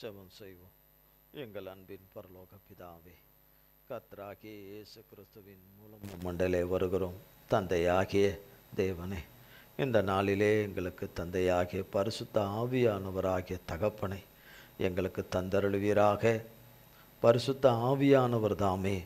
ஜெபம் செய்வோம். எங்கள் அன்பின் பரலோக பிதாவே, கர்த்தராகிய இயேசு கிறிஸ்துவின் மூலம் மண்டலே வருகிறோம். தந்தையாகிய தேவனே, இந்த நாளிலே எங்களுக்கு தந்தையாகிய பரிசுத்த ஆவியானவராகிய தகப்பனை எங்களுக்கு தந்தருளுவீராக. பரிசுத்த ஆவியானவர் தாமே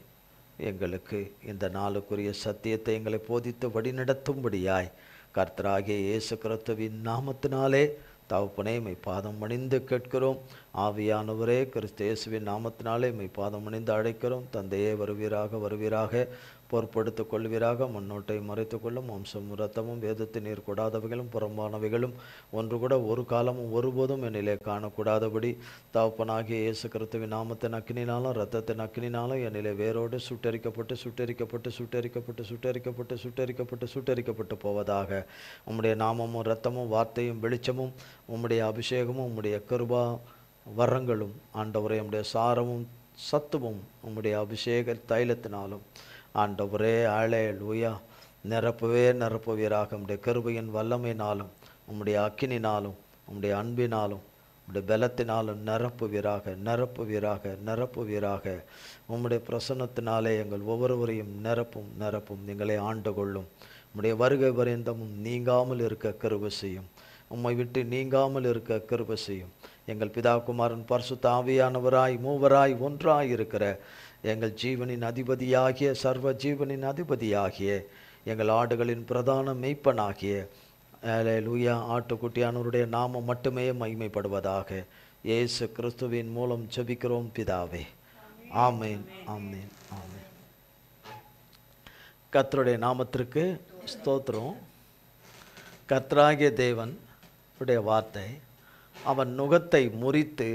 எங்களுக்கு இந்த நாளுக்குரிய சத்தியத்தை எங்களை போதித்து வழிநடத்தும்படியாய் கர்த்தராகிய இயேசு கிறிஸ்துவின் நாமத்தினாலே தகப்பனே மெய் பாதம் பணிந்து கேட்கிறோம். ஆவியானவரே, கிறிஸ்து இயேசுவின் நாமத்தினாலே மெய் பாதம் பணிந்து அழைக்கிறோம். தந்தையே, வருவீராக பொறுப்படுத்திக் கொள்வீராக. முன்னோட்டை மறைத்து கொள்ளும். வம்சம் இரத்தமும் வேதத்தை நீர் கூடாதவைகளும் புறம்பானவைகளும் ஒன்று கூட ஒரு காலமும் ஒருபோதும் என்னிலே காணக்கூடாதபடி தகப்பனாகிய இயேசு கிறிஸ்துவின் நாமத்தின் அக்கினினாலும் இரத்தத்தின் அக்கினினாலும் என்னிலே வேரோடு சுட்டரிக்கப்பட்டு போவதாக. உம்முடைய நாமமும் இரத்தமும் வார்த்தையும் வெளிச்சமும் உம்முடைய அபிஷேகமும் உம்முடைய கிருபா வரங்களும் ஆண்டவரே, உம்முடைய சாரமும் சத்துவம் உம்முடைய அபிஷேக தைலத்தினாலும் ஆண்டவரே அல்லேலூயா நிரப்புவீராக. உம்முடைய கிருபையின் வல்லமையினாலும் உம்முடைய அக்கினினாலும் உம்முடைய அன்பினாலும் உம்முடைய பலத்தினாலும் நிரப்புவீராக. உம்முடைய பிரசன்னத்தினாலே எங்கள் ஒவ்வொருவரையும் நிரப்பும். எங்களை ஆண்டு கொள்ளும். உம்முடைய வருகை பரியந்தமும் நீங்காமல் இருக்க கிருபை செய்யும். உம்மை விட்டு நீங்காமல் இருக்க கிருபை செய்யும். எங்கள் பிதா குமாரன் பரிசுத்த ஆவியானவராய் மூவராய் ஒன்றாய் இருக்கிற எங்கள் ஜீவனின் அதிபதியாகிய சர்வ ஜீவனின் அதிபதியாகிய எங்கள் ஆடுகளின் பிரதான மெய்ப்பனாகிய அல்லேலூயா ஆட்டுக்குட்டியானவருடைய நாமம் மட்டுமே மகிமைப்படுவதாக. இயேசு கிறிஸ்துவின் மூலம் ஜெபிக்கிறோம் பிதாவே. ஆமேன், ஆமேன், ஆமேன். கர்த்தருடைய நாமத்திற்கு ஸ்தோத்திரம். கர்த்தராகிய தேவன் உடைய வார்த்தை, அவன் நுகத்தை முறித்து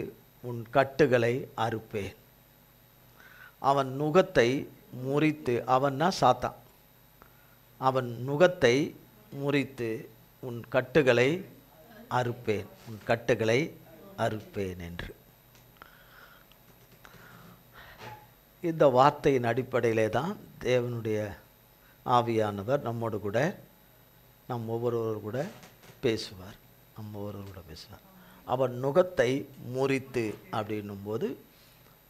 உன் கட்டுகளை அறுப்பேன். அவன் நுகத்தை முறித்து, அவன்னா சாத்தான், அவன் நுகத்தை முறித்து உன் கட்டுகளை அறுப்பேன் என்று. இந்த வார்த்தையின் அடிப்படையிலே தான் தேவனுடைய ஆவியானவர் நம்மோடு கூட நம் ஒவ்வொருவர் கூட பேசுவார். அவன் நுகத்தை முறித்து அப்படின்னும் போது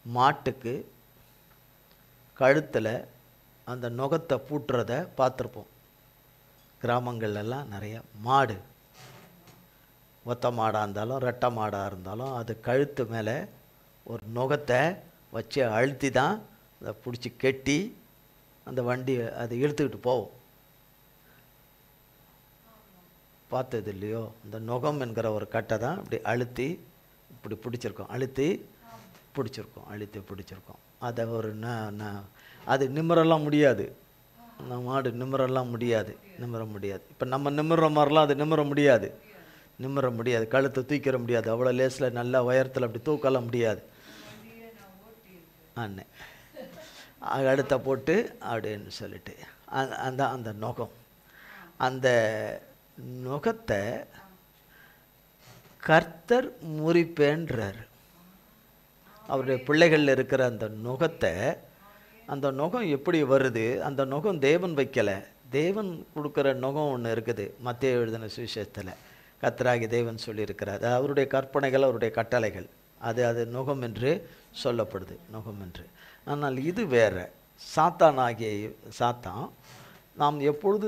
மாட்டுக்கு கழுத்தில் அந்த நுகத்தை பூட்டுறதை பார்த்துருப்போம். கிராமங்கள்லாம் நிறைய மாடு, ஒத்த மாடாக இருந்தாலும் ரெட்டை மாடாக இருந்தாலும் அது கழுத்து மேலே ஒரு நுகத்தை வச்சு அழுத்தி தான் அதை பிடிச்சி கெட்டி அந்த வண்டி அதை இழுத்துக்கிட்டு போவோம். பார்த்தது இல்லையோ? இந்த நுகம் என்கிற ஒரு கட்டை தான் இப்படி அழுத்தி இப்படி பிடிச்சிருக்கோம், அழுத்தி பிடிச்சிருக்கோம். அதை ஒரு அது நிமிரெல்லாம் முடியாது. அந்த மாடு நிமிர முடியாது. இப்போ நம்ம நிமிர்ற மாதிரிலாம் அது நிமிர முடியாது. கழுத்தை தூக்கிற முடியாது. அவ்வளோ லேஸில் நல்ல உயரத்தில் அப்படி தூக்கலாம் முடியாது. அண்ணே கழுத்தை போட்டு அப்படின்னு சொல்லிட்டு அந்த நுகம், அந்த நுகத்தை கர்த்தர் முறிப்பேன்றார். அவருடைய பிள்ளைகளில் இருக்கிற அந்த நுகத்தை, அந்த நுகம் எப்படி வருது? அந்த நுகம் தேவன் வைக்கலை. தேவன் கொடுக்குற நுகம் ஒன்று இருக்குது. மத்தேயு எழுதின சுவிசேஷத்தில் கர்த்தராகிய தேவன் சொல்லியிருக்கிறார். அவருடைய கற்பனைகள், அவருடைய கட்டளைகள், அது நுகம் என்று சொல்லப்படுது, நுகம் என்று. ஆனால் இது வேற. சாத்தான் நாம் எப்பொழுது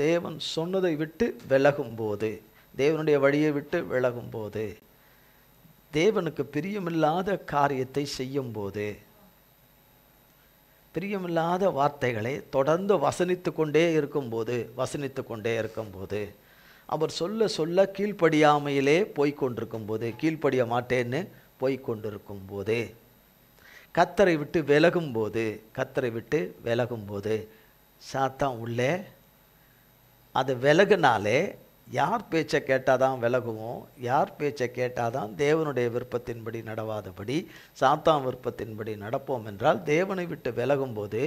தேவன் சொன்னதை விட்டு விலகும்போது, தேவனுடைய வழியை விட்டு விலகும்போது, தேவனுக்கு பிரியமில்லாத காரியத்தை செய்யும்போது, பிரியமில்லாத வார்த்தைகளை தொடர்ந்து வசனித்து கொண்டே இருக்கும்போது, அவர் சொல்ல கீழ்ப்படியாமையிலே போய்கொண்டிருக்கும் போது, கீழ்ப்படிய மாட்டேன்னு போய்கொண்டிருக்கும் போது, கர்த்தரை விட்டு விலகும் போது சாத்தான் உள்ளே அது விலகுனாலே, யார் பேச்சை கேட்டால் தான் விலகுவோம்? யார் பேச்சை கேட்டால் தான் தேவனுடைய விருப்பத்தின்படி நடவாதபடி சாத்தான் விருப்பத்தின்படி நடப்போம் என்றால், தேவனை விட்டு விலகும்போது,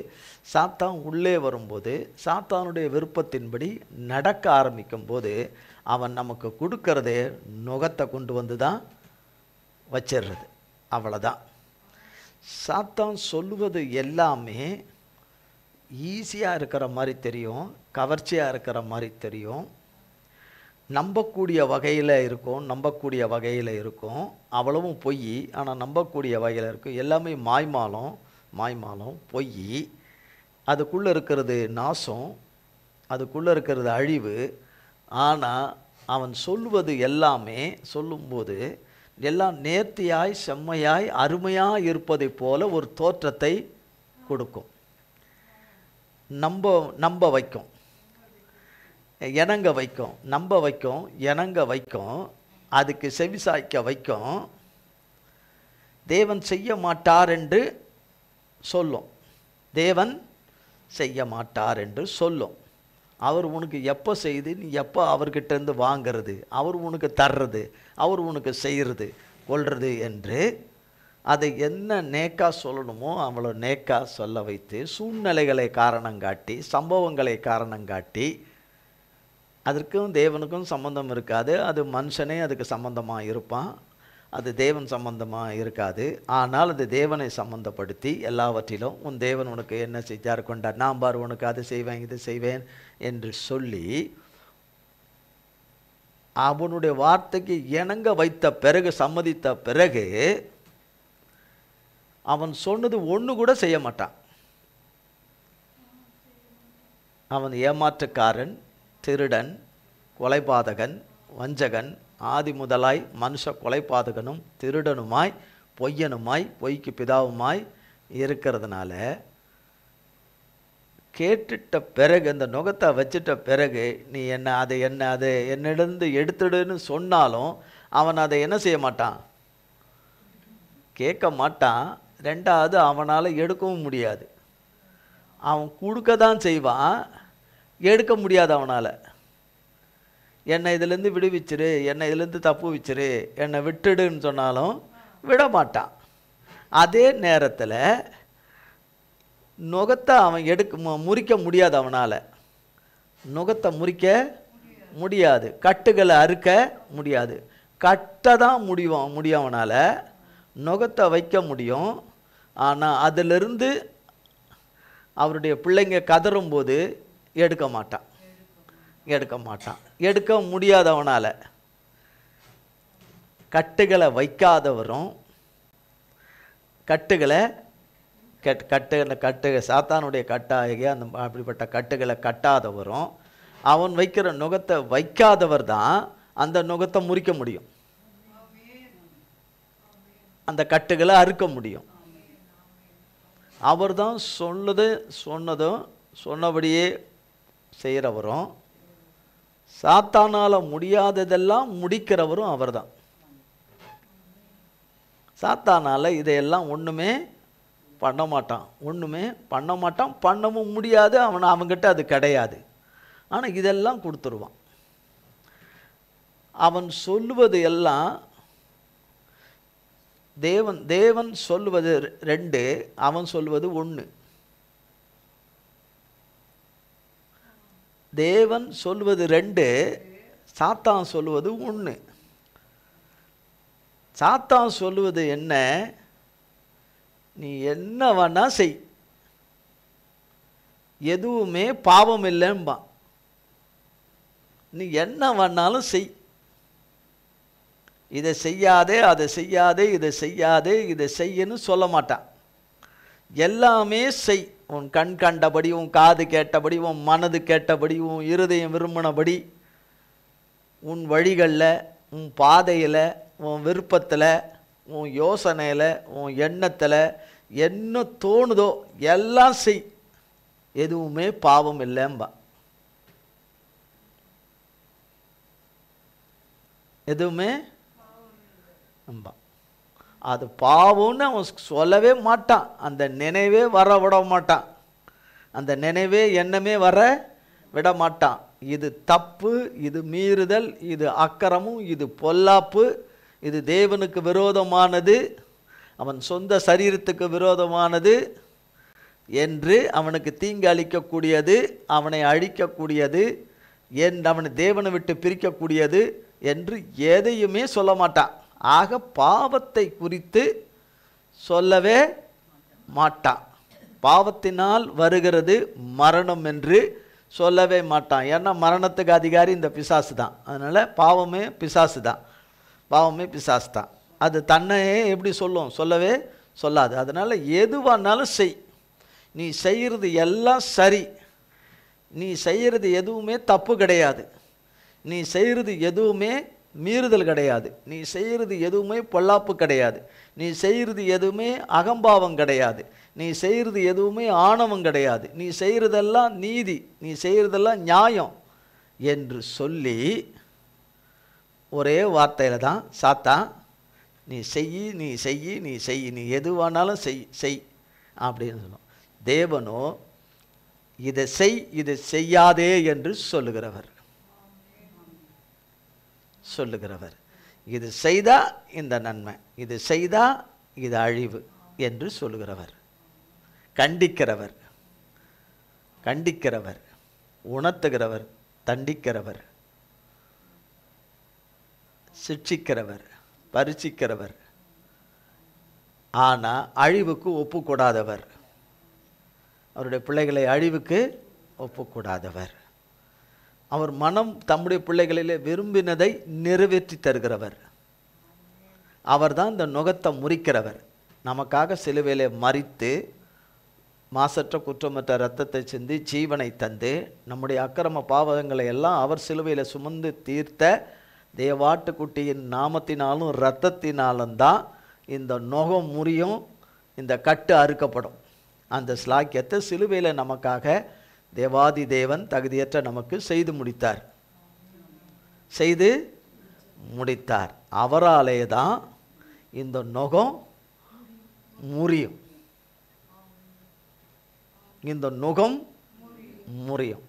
சாத்தான் உள்ளே வரும்போது, சாத்தானுடைய விருப்பத்தின்படி நடக்க ஆரம்பிக்கும் போது, அவன் நமக்கு கொடுக்கறதே நுகத்தை கொண்டு வந்து தான் வச்சிடுறது. அவ்வளோதான். சாத்தான் சொல்லுவது எல்லாமே ஈஸியாக இருக்கிற மாதிரி தெரியும், கவர்ச்சியாக இருக்கிற மாதிரி தெரியும், நம்பக்கூடிய வகையில் இருக்கும், நம்பக்கூடிய வகையில் இருக்கும். அவ்வளவும் பொய், ஆனால் நம்பக்கூடிய வகையில் இருக்கும். எல்லாமே மாய்மாலம் பொய். அதுக்குள்ளே இருக்கிறது நாசம், அதுக்குள்ளே இருக்கிறது அழிவு. ஆனால் அவன் சொல்வது எல்லாமே சொல்லும்போது எல்லாம் நேர்த்தியாய் செம்மையாய் அருமையாக இருப்பதை போல ஒரு தோற்றத்தை கொடுக்கும். நம்ப வைக்கும், இணங்க வைக்கும். நம்ப வைக்கும், இணங்க வைக்கும், அதுக்கு செவிசாய்க்க வைக்கும். தேவன் செய்ய மாட்டார் என்று சொல்லும், தேவன் செய்ய மாட்டார் என்று சொல்லும். அவர் உனக்கு எப்போ செய்து நீ எப்போ அவர்கிட்டேருந்து வாங்கிறது, அவர் உனக்கு தர்றது, அவர் உனக்கு செய்கிறது கொள்வது என்று அதை என்ன நேக்கா சொல்லணுமோ அவ்வளோ நேக்கா சொல்ல வைத்து, சூழ்நிலைகளை காரணங்காட்டி, சம்பவங்களை காரணங்காட்டி, அதற்கும் தேவனுக்கும் சம்பந்தம் இருக்காது. அது மனுஷனே அதுக்கு சம்பந்தமாக இருப்பான், அது தேவன் சம்பந்தமாக இருக்காது. ஆனால் அது தேவனை சம்பந்தப்படுத்தி எல்லாவற்றிலும் உன் தேவன் உனக்கு என்ன செஞ்சார் கொண்டார், நான் பார் உனக்கு அது செய்வேன் இது செய்வேன் என்று சொல்லி அவனுடைய வார்த்தைக்கு இணங்க வைத்த பிறகு, சம்மதித்த பிறகு அவன் சொன்னது ஒன்று கூட செய்ய மாட்டான். அவன் ஏமாற்றுக்காரன், திருடன், கொலைபாதகன், வஞ்சகன், ஆதி முதலாய் மனுஷ கொலைபாதகனும் திருடனுமாய் பொய்யனுமாய் பொய்க்கு பிதாவுமாய் இருக்கிறதுனால கேட்டுட்ட பிறகு, அந்த நுகத்தை வச்சிட்ட பிறகு நீ அதை என்னிடந்து எடுத்துடுன்னு சொன்னாலும் அவன் அதை என்ன செய்ய மாட்டான், கேட்க மாட்டான். ரெண்டாவது அவனால் எடுக்கவும் முடியாது. அவன் கொடுக்க தான் செய்வான், எடுக்க முடியாது அவனால். என்னை இதிலேருந்து விடுவிச்சிரு, என்னை இதிலேருந்து தப்பு வச்சிரு, என்னை விட்டுடுன்னு சொன்னாலும் விட மாட்டான். அதே நேரத்தில் நுகத்தை அவன் முறிக்க முடியாது, அவனால் நுகத்தை முறிக்க முடியாது, கட்டுகளை அறுக்க முடியாது. கட்ட தான் முடியும் அவனால், நுகத்தை வைக்க முடியும். ஆனால் அதிலிருந்து அவருடைய பிள்ளைங்க கதறும்போது எடுக்க மாட்டான், எடுக்க முடியாது அவனால். கட்டுகளை வைக்காதவரும், கட்டுகளை சாத்தானுடைய கட்டாகிய அந்த அப்படிப்பட்ட கட்டுகளை கட்டாதவரும், அவன் வைக்கிற நுகத்தை வைக்காதவர் தான் அந்த நுகத்தை முறிக்க முடியும், அந்த கட்டுகளை அறுக்க முடியும். அவர் தான் சொன்னதும் சொன்னபடியே செய்கிறவரும், சாத்தானால் முடியாததெல்லாம் முடிக்கிறவரும் அவர் தான். சாத்தானால் இதையெல்லாம் ஒன்றுமே பண்ண மாட்டான், பண்ணவும் முடியாது. அவன்கிட்ட அது கிடையாது. ஆனால் இதெல்லாம் கொடுத்துருவான். அவன் சொல்லுவது எல்லாம் தேவன் சொல்லுவது 2, அவன் சொல்லுவது 1. தேவன் சொல்லுவது 2, சாத்தான் சொல்லுவது 1. சாத்தான் சொல்லுவது என்ன, நீ என்ன வேணா செய், எதுவுமே பாவம் இல்லைம்பான். நீ என்ன வேணாலும் செய், இதை செய்யாதே, அதை செய்யாதே, இதை செய்யாதே, இதை செய்யன்னு சொல்ல மாட்டான். எல்லாமே செய், உன் கண் கண்டபடி, உன் காது கேட்டபடி, உன் மனது கேட்டபடி, உன் இருதயம் விரும்பினபடி, உன் வழிகளில், உன் பாதையில், உன் விருப்பத்தில், உன் யோசனையில், உன் எண்ணத்தில் என்ன தோணுதோ எல்லாம் செய், எதுவுமே பாவம் இல்லைம்பா. எதுவுமே அது பாவம்னு அவன் சொல்லவே மாட்டான், அந்த நினைவே வர விட மாட்டான், அந்த நினைவே எண்ணமே வர விட மாட்டான். இது தப்பு, இது மீறுதல், இது அக்கிரமம், இது பொல்லாப்பு, இது தேவனுக்கு விரோதமானது, அவன் சொந்த சரீரத்துக்கு விரோதமானது என்று அவனுக்கு தீங்கு அளிக்கக்கூடியது, அவனை அழிக்கக்கூடியது, அவனை தேவனை விட்டு பிரிக்கக்கூடியது என்று எதையுமே சொல்ல மாட்டான். ஆக பாவத்தை குறித்து சொல்லவே மாட்டான். பாவத்தினால் வருகிறது மரணம் என்று சொல்லவே மாட்டான். ஏன்னா மரணத்துக்கு அதிகாரி இந்த பிசாசு தான். அதனால் பாவமே பிசாசு தான், பாவமே பிசாசு தான். அது தன்னையே எப்படி சொல்லும்? சொல்லவே சொல்லாது. அதனால் எதுவானாலும் செய், நீ செய்கிறது எல்லாம் சரி, நீ செய்கிறது எதுவுமே தப்பு கிடையாது, நீ செய்கிறது எதுவுமே மீறுதல் கிடையாது, நீ செய்கிறது எதுவுமே பொல்லாப்பு கிடையாது, நீ செய்கிறது எதுவுமே அகம்பாவம் கிடையாது, நீ செய்கிறது எதுவுமே ஆணவம் கிடையாது, நீ செய்கிறதெல்லாம் நீதி, நீ செய்கிறதெல்லாம் நியாயம் என்று சொல்லி ஒரே வார்த்தையில் தான் சாத்தான் நீ செய், நீ செய், நீ செய், நீ எதுவானாலும் செய் செய் அப்படின்னு சொல்லும். தேவனோ இதை செய், இதை செய்யாதே என்று சொல்லுகிறவர். இது செய்தா இந்த நன்மை, இது செய்தா இது அழிவு என்று சொல்லுகிறவர். கண்டிக்கிறவர், உணர்த்துகிறவர், தண்டிக்கிறவர், சிட்சிக்கிறவர், பரிசிக்கிறவர். ஆனால் அழிவுக்கு ஒப்புக்கூடாதவர், அவருடைய பிள்ளைகளை அழிவுக்கு ஒப்புக்கூடாதவர். அவர் மனம் தம்முடைய பிள்ளைகளிலே விரும்பினதை நிறைவேற்றி தருகிறவர். அவர் தான் இந்த நுகத்தை முறிக்கிறவர். நமக்காக சிலுவையிலே மரித்து மாசற்ற குற்றமற்ற இரத்தத்தை சிந்தி ஜீவனை தந்து நம்முடைய அக்கிரம பாவகங்களை எல்லாம் அவர் சிலுவையில் சுமந்து தீர்த்த தேவாட்டுக்குட்டியின் நாமத்தினாலும் இரத்தத்தினாலும் தான் இந்த நுகம் முறியும், இந்த கட்டு அறுக்கப்படும். அந்த ஸ்லாக்கியத்தை சிலுவையில் நமக்காக தேவாதி தேவன் தகுதியற்ற நமக்கு செய்து முடித்தார். அவராலே தான் இந்த நுகம் முறியும், இந்த நுகம் முறியும்.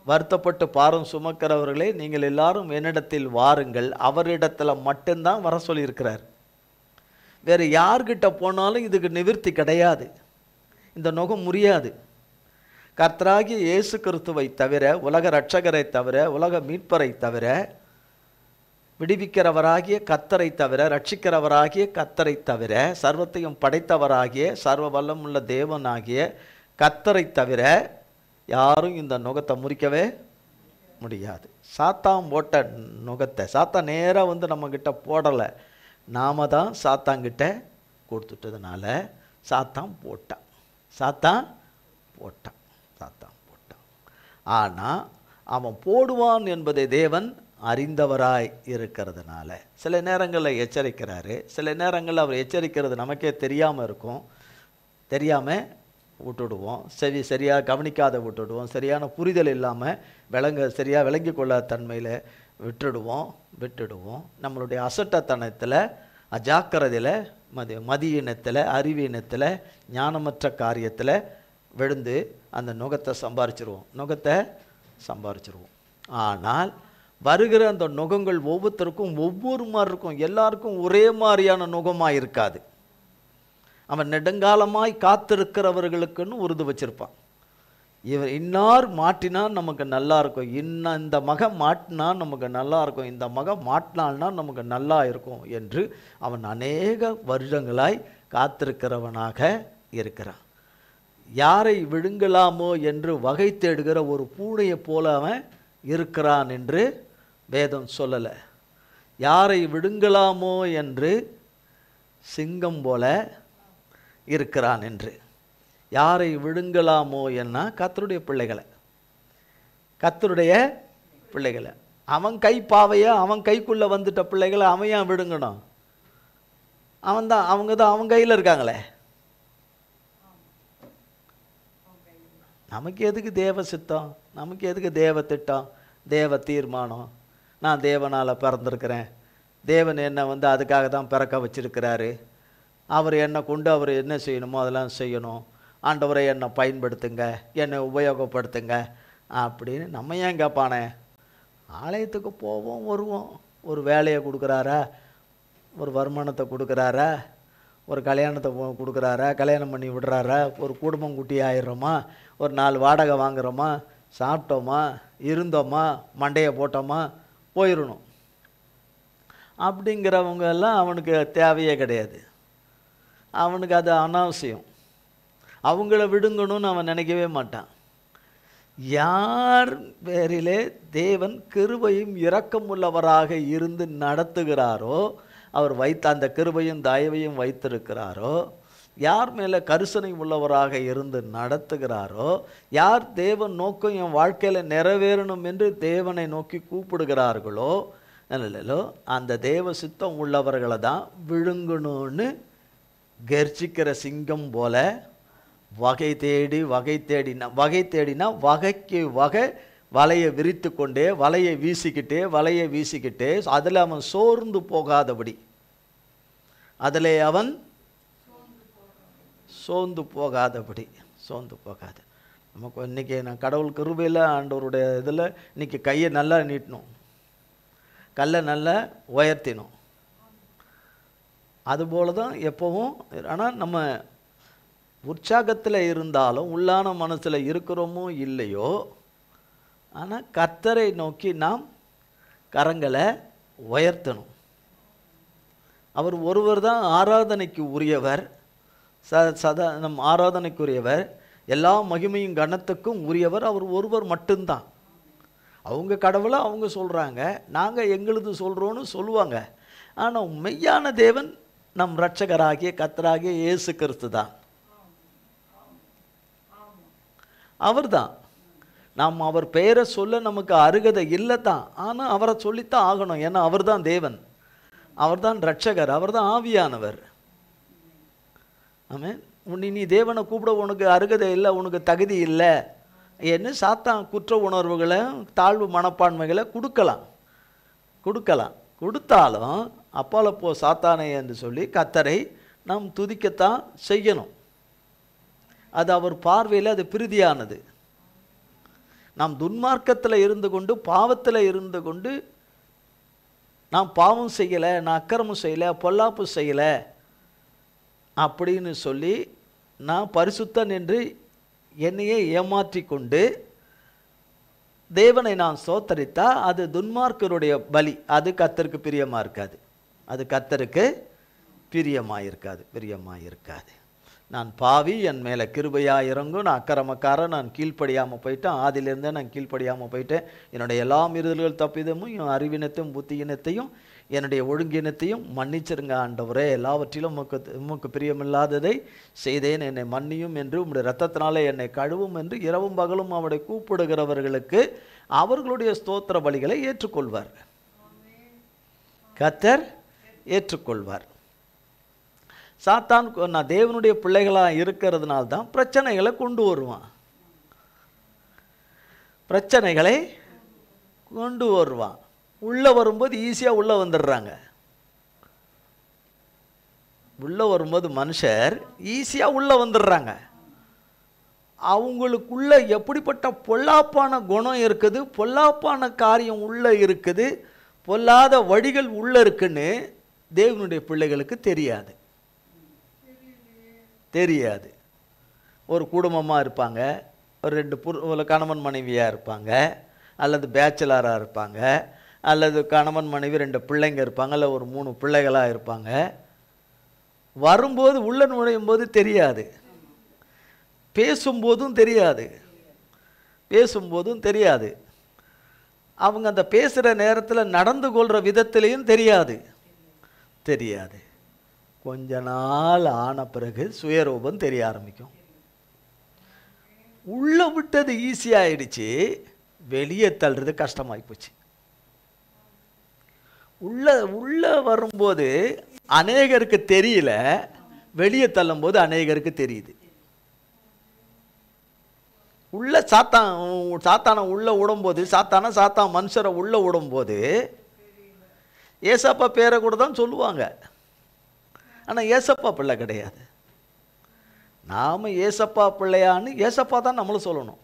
வருத்தப்பட்டு பாரம் சுமக்கிறவர்களே, நீங்கள் எல்லாரும் என்னிடத்தில் வாருங்கள், அவரிடத்தில் மட்டும்தான் வர சொல்லியிருக்கிறார். வேறு யார்கிட்ட போனாலும் இதுக்கு நிவர்த்தி கிடையாது, இந்த நுகம் முறியாது. கர்த்தராகிய இயேசு கிறிஸ்துவை தவிர, உலக இரட்சகரை தவிர, உலக மீட்பரை தவிர, விடுவிக்கிறவராகிய கர்த்தரை தவிர, ரட்சிக்கிறவராகிய கர்த்தரை தவிர, சர்வத்தையும் படைத்தவராகிய சர்வ வல்லமுள்ள தேவனாகிய கர்த்தரை தவிர யாரும் இந்த நுகத்தை முறிக்கவே முடியாது. சாத்தான் போட்ட நுகத்தை சாத்தான் நேராக வந்து நம்மக்கிட்ட போடலை, நாம தான் சாத்தாங்கிட்ட கொடுத்துட்டதுனால சாத்தான் போட்டான். ஆனால் அவன் போடுவான் என்பதை தேவன் அறிந்தவராய் இருக்கிறதுனால சில நேரங்களில் எச்சரிக்கிறாரு. சில நேரங்களில் அவர் எச்சரிக்கிறது நமக்கே தெரியாமல் இருக்கும், தெரியாமல் விட்டுடுவோம், சரியாக கவனிக்காத விட்டுடுவோம், சரியான புரிதல் இல்லாமல் சரியாக விளங்கி கொள்ளாத தன்மையில் விட்டுடுவோம். நம்மளுடைய அசட்டத்தனத்தில், அஜாக்கிரதையில், மதியினத்தில், அறிவீனத்தில், ஞானமற்ற காரியத்தில் விழுந்து அந்த நுகத்தை சம்பாரிச்சிருவோம். ஆனால் வருகிற அந்த நுகங்கள் ஒவ்வொருத்தருக்கும் ஒவ்வொரு மாதிரி இருக்கும். எல்லாருக்கும் ஒரே மாதிரியான நுகமாக இருக்காது. அவன் நெடுங்காலமாய் காத்திருக்கிறவர்களுக்குன்னு உறுதி வச்சிருப்பான். இவர் இன்னார் மாட்டினா நமக்கு நல்லா இருக்கும், இந்த மகன் மாட்டினா நமக்கு நல்லா இருக்கும், இந்த மகன் மாட்டினால்னா நமக்கு நல்லா இருக்கும் என்று அவன் அநேக வருடங்களாய் காத்திருக்கிறவனாக இருக்கிறான். யாரை விழுங்கலாமோ என்று வகை தேடுகிற ஒரு பூனையை போல அவன் இருக்கிறான் என்று வேதம் சொல்லலை. யாரை விழுங்கலாமோ என்று சிங்கம் போல இருக்கிறான் என்று. யாரை விழுங்கலாமோ என்ன? கர்த்தருடைய பிள்ளைகளை அவன் கை பாவையா, அவன் கைக்குள்ளே வந்துட்ட பிள்ளைகளை அவன் ஏன் விழுங்கணும்? அவங்க தான் அவன் கையில் இருக்காங்களே. நமக்கு எதுக்கு தேவ சித்தம்? நமக்கு எதுக்கு தேவ திட்டம், தேவ தீர்மானம்? நான் தேவனால் பிறந்திருக்கிறேன், தேவன் என்னை அதுக்காக தான் பிறக்க வச்சிருக்கிறாரு, அவர் என்னை கொண்டு அவர் என்ன செய்யணுமோ அதெல்லாம் செய்யணும், ஆண்டவரை என்னை பயன்படுத்துங்க, என்னை உபயோகப்படுத்துங்க அப்படின்னு நம்ம ஏன் கேட்பானே? ஆலயத்துக்கு போவோம், வருவோம், ஒரு வேலையை கொடுக்குறாரா, ஒரு வருமானத்தை கொடுக்குறாரா, ஒரு கல்யாணத்தை கொடுக்குறாரா, கல்யாணம் பண்ணி விடுறாரா, ஒரு குடும்பம் குட்டி ஆயிடுறோமா, ஒரு 4 வாடகை வாங்குகிறோமா, சாப்பிட்டோமா, இருந்தோமா, மண்டையை போட்டோமா, போயிடணும் அப்படிங்கிறவங்க எல்லாம் அவனுக்கு தேவையே கிடையாது. அவனுக்கு அது அனாவசியம். அவங்கள விடுங்கணும்னு அவன் நினைக்கவே மாட்டான். யார் பேரிலே தேவன் கிருபையும் இரக்கம் உள்ளவராக இருந்து நடத்துகிறாரோ, அவர் வைத்த அந்த கிருபையும் தயவையும் வைத்திருக்கிறாரோ, யார் மேலே கரிசனை உள்ளவராக இருந்து நடத்துகிறாரோ, யார் தேவன் நோக்கம் என் வாழ்க்கையில் நிறைவேறணும் என்று தேவனை நோக்கி கூப்பிடுகிறார்களோ, அந்த தேவ சித்தம் உள்ளவர்களை தான் விழுங்கணும்னு கர்ஜிக்கிற சிங்கம் போல வகை தேடினா வகைக்கு வகை வலையை விரித்து கொண்டே வலையை வீசிக்கிட்டே அதில் அவன் சோர்ந்து போகாதபடி, சோர்ந்து போகாது. நமக்கு இன்றைக்கி நான் கடவுள் கிருபையில் ஆண்டவருடைய இதில் இன்றைக்கி கையை நல்லா நீட்டணும், கல்லை நல்லா உயர்த்தினோம். அதுபோல தான் எப்போவும். ஆனால் நம்ம உற்சாகத்தில் இருந்தாலும் உள்ளான மனசில் இருக்கிறோமோ இல்லையோ, ஆனால் கர்த்தரை நோக்கி நாம் கரங்களை உயர்த்தணும். அவர் ஒருவர் தான் ஆராதனைக்கு உரியவர், நம் ஆராதனைக்குரியவர், எல்லா மகிமையும் கனத்துக்கும் உரியவர் அவர் ஒருவர் மட்டும்தான். அவங்க கடவுளை அவங்க சொல்கிறாங்க, நாங்கள் எங்களுது சொல்கிறோன்னு சொல்லுவாங்க. ஆனால் மெய்யான தேவன் நம் இரட்சகராகிய கர்த்தராகிய இயேசு கிறிஸ்து தான். அவர் தான். நாம் அவர் பெயரை சொல்ல நமக்கு அருகதை இல்லை தான், ஆனால் அவரை சொல்லித்தான் ஆகணும். ஏன்னா அவர் தான் தேவன், அவர் தான் இரட்சகர், அவர் தான் ஆவியானவர். ஆமென். நீ தேவனை கூப்பிட உனக்கு அருகதை இல்லை, உனக்கு தகுதி இல்லை என்று சாத்தான் குற்ற உணர்வுகளை தாழ்வு மனப்பான்மைகளை கொடுத்தாலும் அப்பால போ சாத்தானே என்று சொல்லி கர்த்தரை நாம் துதிக்கத்தான் செய்யணும். அது அவர் பார்வையில் அது பிரீதியானது. நாம் துன்மார்க்கத்தில் இருந்து கொண்டு பாவத்தில் இருந்து கொண்டு நான் பாவம் செய்யலை, நான் அக்கிரமம் செய்யலை, பொல்லாப்பு செய்யலை அப்படின்னு சொல்லி நான் பரிசுத்தன் என்று என்னையே ஏமாற்றி கொண்டு தேவனை நான் சோத்தரித்தா அது துன்மார்க்கருடைய பலி. அது கர்த்தருக்கு பிரியமாக இருக்காது, அது கர்த்தருக்கு பிரியமாக இருக்காது. நான் பாவி, என் மேலே கிருபையாக இறங்கும், நான் அக்கிரமக்காரன், நான் கீழ்ப்படியாமல் போயிட்டேன், ஆதிலிருந்தே நான் கீழ்ப்படியாமல் போயிட்டேன், என்னுடைய எல்லா மீறுதல்கள் தப்பிதமும் என் அறிவினத்தையும் புத்தியினத்தையும் என்னுடைய ஒழுங்கினத்தையும் மன்னிச்சிருங்க ஆண்டவரே, எல்லாவற்றிலும் உமக்கு பிரியமில்லாததை செய்தேன், என்னை மன்னியும் என்று உம்முடைய இரத்தத்தினாலே என்னை கழுவும் என்று இரவும் பகலும் அவரை கூப்பிடுகிறவர்களுக்கு அவர்களுடைய ஸ்தோத்திர பலிகளை ஏற்றுக்கொள்வார், கர்த்தர் ஏற்றுக்கொள்வார். சாத்தான் நான் தேவனுடைய பிள்ளைகளாக இருக்கிறதுனால தான் பிரச்சனைகளை கொண்டு வருவான். உள்ளே வரும்போது ஈஸியாக உள்ளே வந்துடுறாங்க. உள்ளே வரும்போது மனுஷர் ஈஸியாக உள்ளே வந்துடுறாங்க. அவங்களுக்குள்ள எப்படிப்பட்ட பொல்லாப்பான குணம் இருக்குது, பொல்லாப்பான காரியம் உள்ளே இருக்குது, பொல்லாத வழிகள் உள்ளே இருக்குன்னு தேவனுடைய பிள்ளைகளுக்கு தெரியாது. ஒரு குடும்பமாக இருப்பாங்க, ஒரு 2 கணவன் மனைவியாக இருப்பாங்க, அல்லது பேச்சலராக இருப்பாங்க, அல்லது கணவன் மனைவி 2 பிள்ளைங்க இருப்பாங்க, அல்ல ஒரு 3 பிள்ளைகளாக இருப்பாங்க. வரும்போது உள்ள நுழையும் போது தெரியாது, பேசும்போதும் தெரியாது, அவங்க அந்த பேசுகிற நேரத்தில் நடந்து கொள்கிற விதத்திலையும் தெரியாது. கொஞ்ச நாள் ஆன பிறகு சுயரூபம் தெரிய ஆரம்பிக்கும். உள்ள விட்டது ஈஸியாகிடுச்சு, வெளியே தள்ளுறது கஷ்டமாகி போச்சு. உள்ள வரும்போது அநேகருக்கு தெரியல, வெளியே தள்ளும் போது அநேகருக்கு தெரியுது. உள்ள சாத்தானை உள்ள விடும்போது, சாத்தான் மனுஷரை உள்ள விடும்போது ஏசப்பா பேரை கூட தான் சொல்லுவாங்க, ஆனால் ஏசப்பா பிள்ளை கிடையாது. நாம் ஏசப்பா பிள்ளையான்னு ஏசப்பா தான் நம்மளும் சொல்லணும்.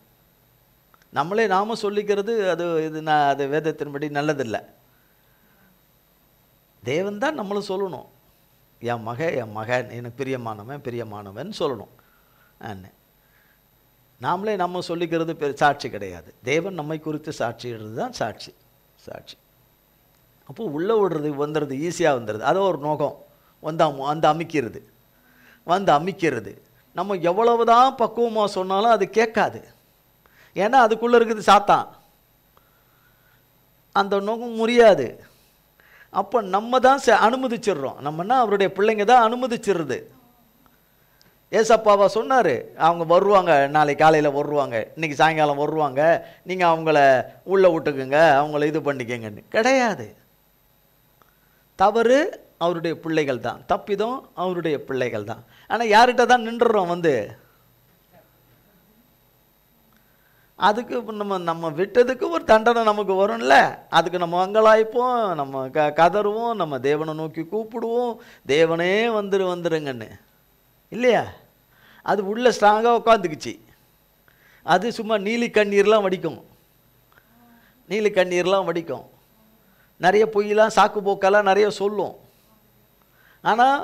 நாம் சொல்லிக்கிறது அது வேதத்தின்படி நல்லதில்லை. தேவன் தான் நம்மளும் சொல்லணும், என் மகன் எனக்கு பிரியமானவன் சொல்லணும். நாமளே நம்ம சொல்லிக்கிறது சாட்சி கிடையாது. தேவன் நம்மை குறித்து சாட்சிடுறது தான் சாட்சி. அப்போ உள்ளே வந்துடுறது ஈஸியாக வந்துடுது. அதை ஒரு நோக்கம் அமைக்கிறது. நம்ம எவ்வளவுதான் பக்குவமாக சொன்னாலும் அது கேட்காது. ஏன்னா அதுக்குள்ளே இருக்குது சாத்தான். அந்த நுகம் முறியாது. அப்போ நம்ம தான் அனுமதிச்சிடுறோம். நம்மன்னா அவருடைய பிள்ளைங்க தான் அனுமதிச்சிடுறது. ஏசப்பாவா சொன்னார், அவங்க வருவாங்க, நாளைக்கு காலையில் வருவாங்க, இன்றைக்கி சாயங்காலம் வருவாங்க, நீங்கள் அவங்கள உள்ளே விட்டுக்குங்க, அவங்கள இது பண்ணிக்கங்கன்னு. கிடையாது. தவறு அவருடைய பிள்ளைகள் தான், தப்பிதம் அவருடைய பிள்ளைகள் தான். ஆனால் யார்கிட்ட தான் நின்றுறோம் வந்து, அதுக்கு நம்ம விட்டதுக்கு ஒரு தண்டனை நமக்கு வரும்ல. அதுக்கு நம்ம அங்கலாய்ப்போம், நம்ம கதறுவோம், நம்ம தேவனை நோக்கி கூப்பிடுவோம், தேவனே வந்துருங்கன்னு இல்லையா? அது உள்ள ஸ்ட்ராங்காக உட்காந்துக்குச்சு. அது சும்மா நீலி கண்ணீர்லாம் வடிக்கும், நீலி கண்ணீர்லாம் வடிக்கும், நிறைய பொய்யெல்லாம் சாக்கு போக்கெல்லாம் நிறைய சொல்லும். ஆனால்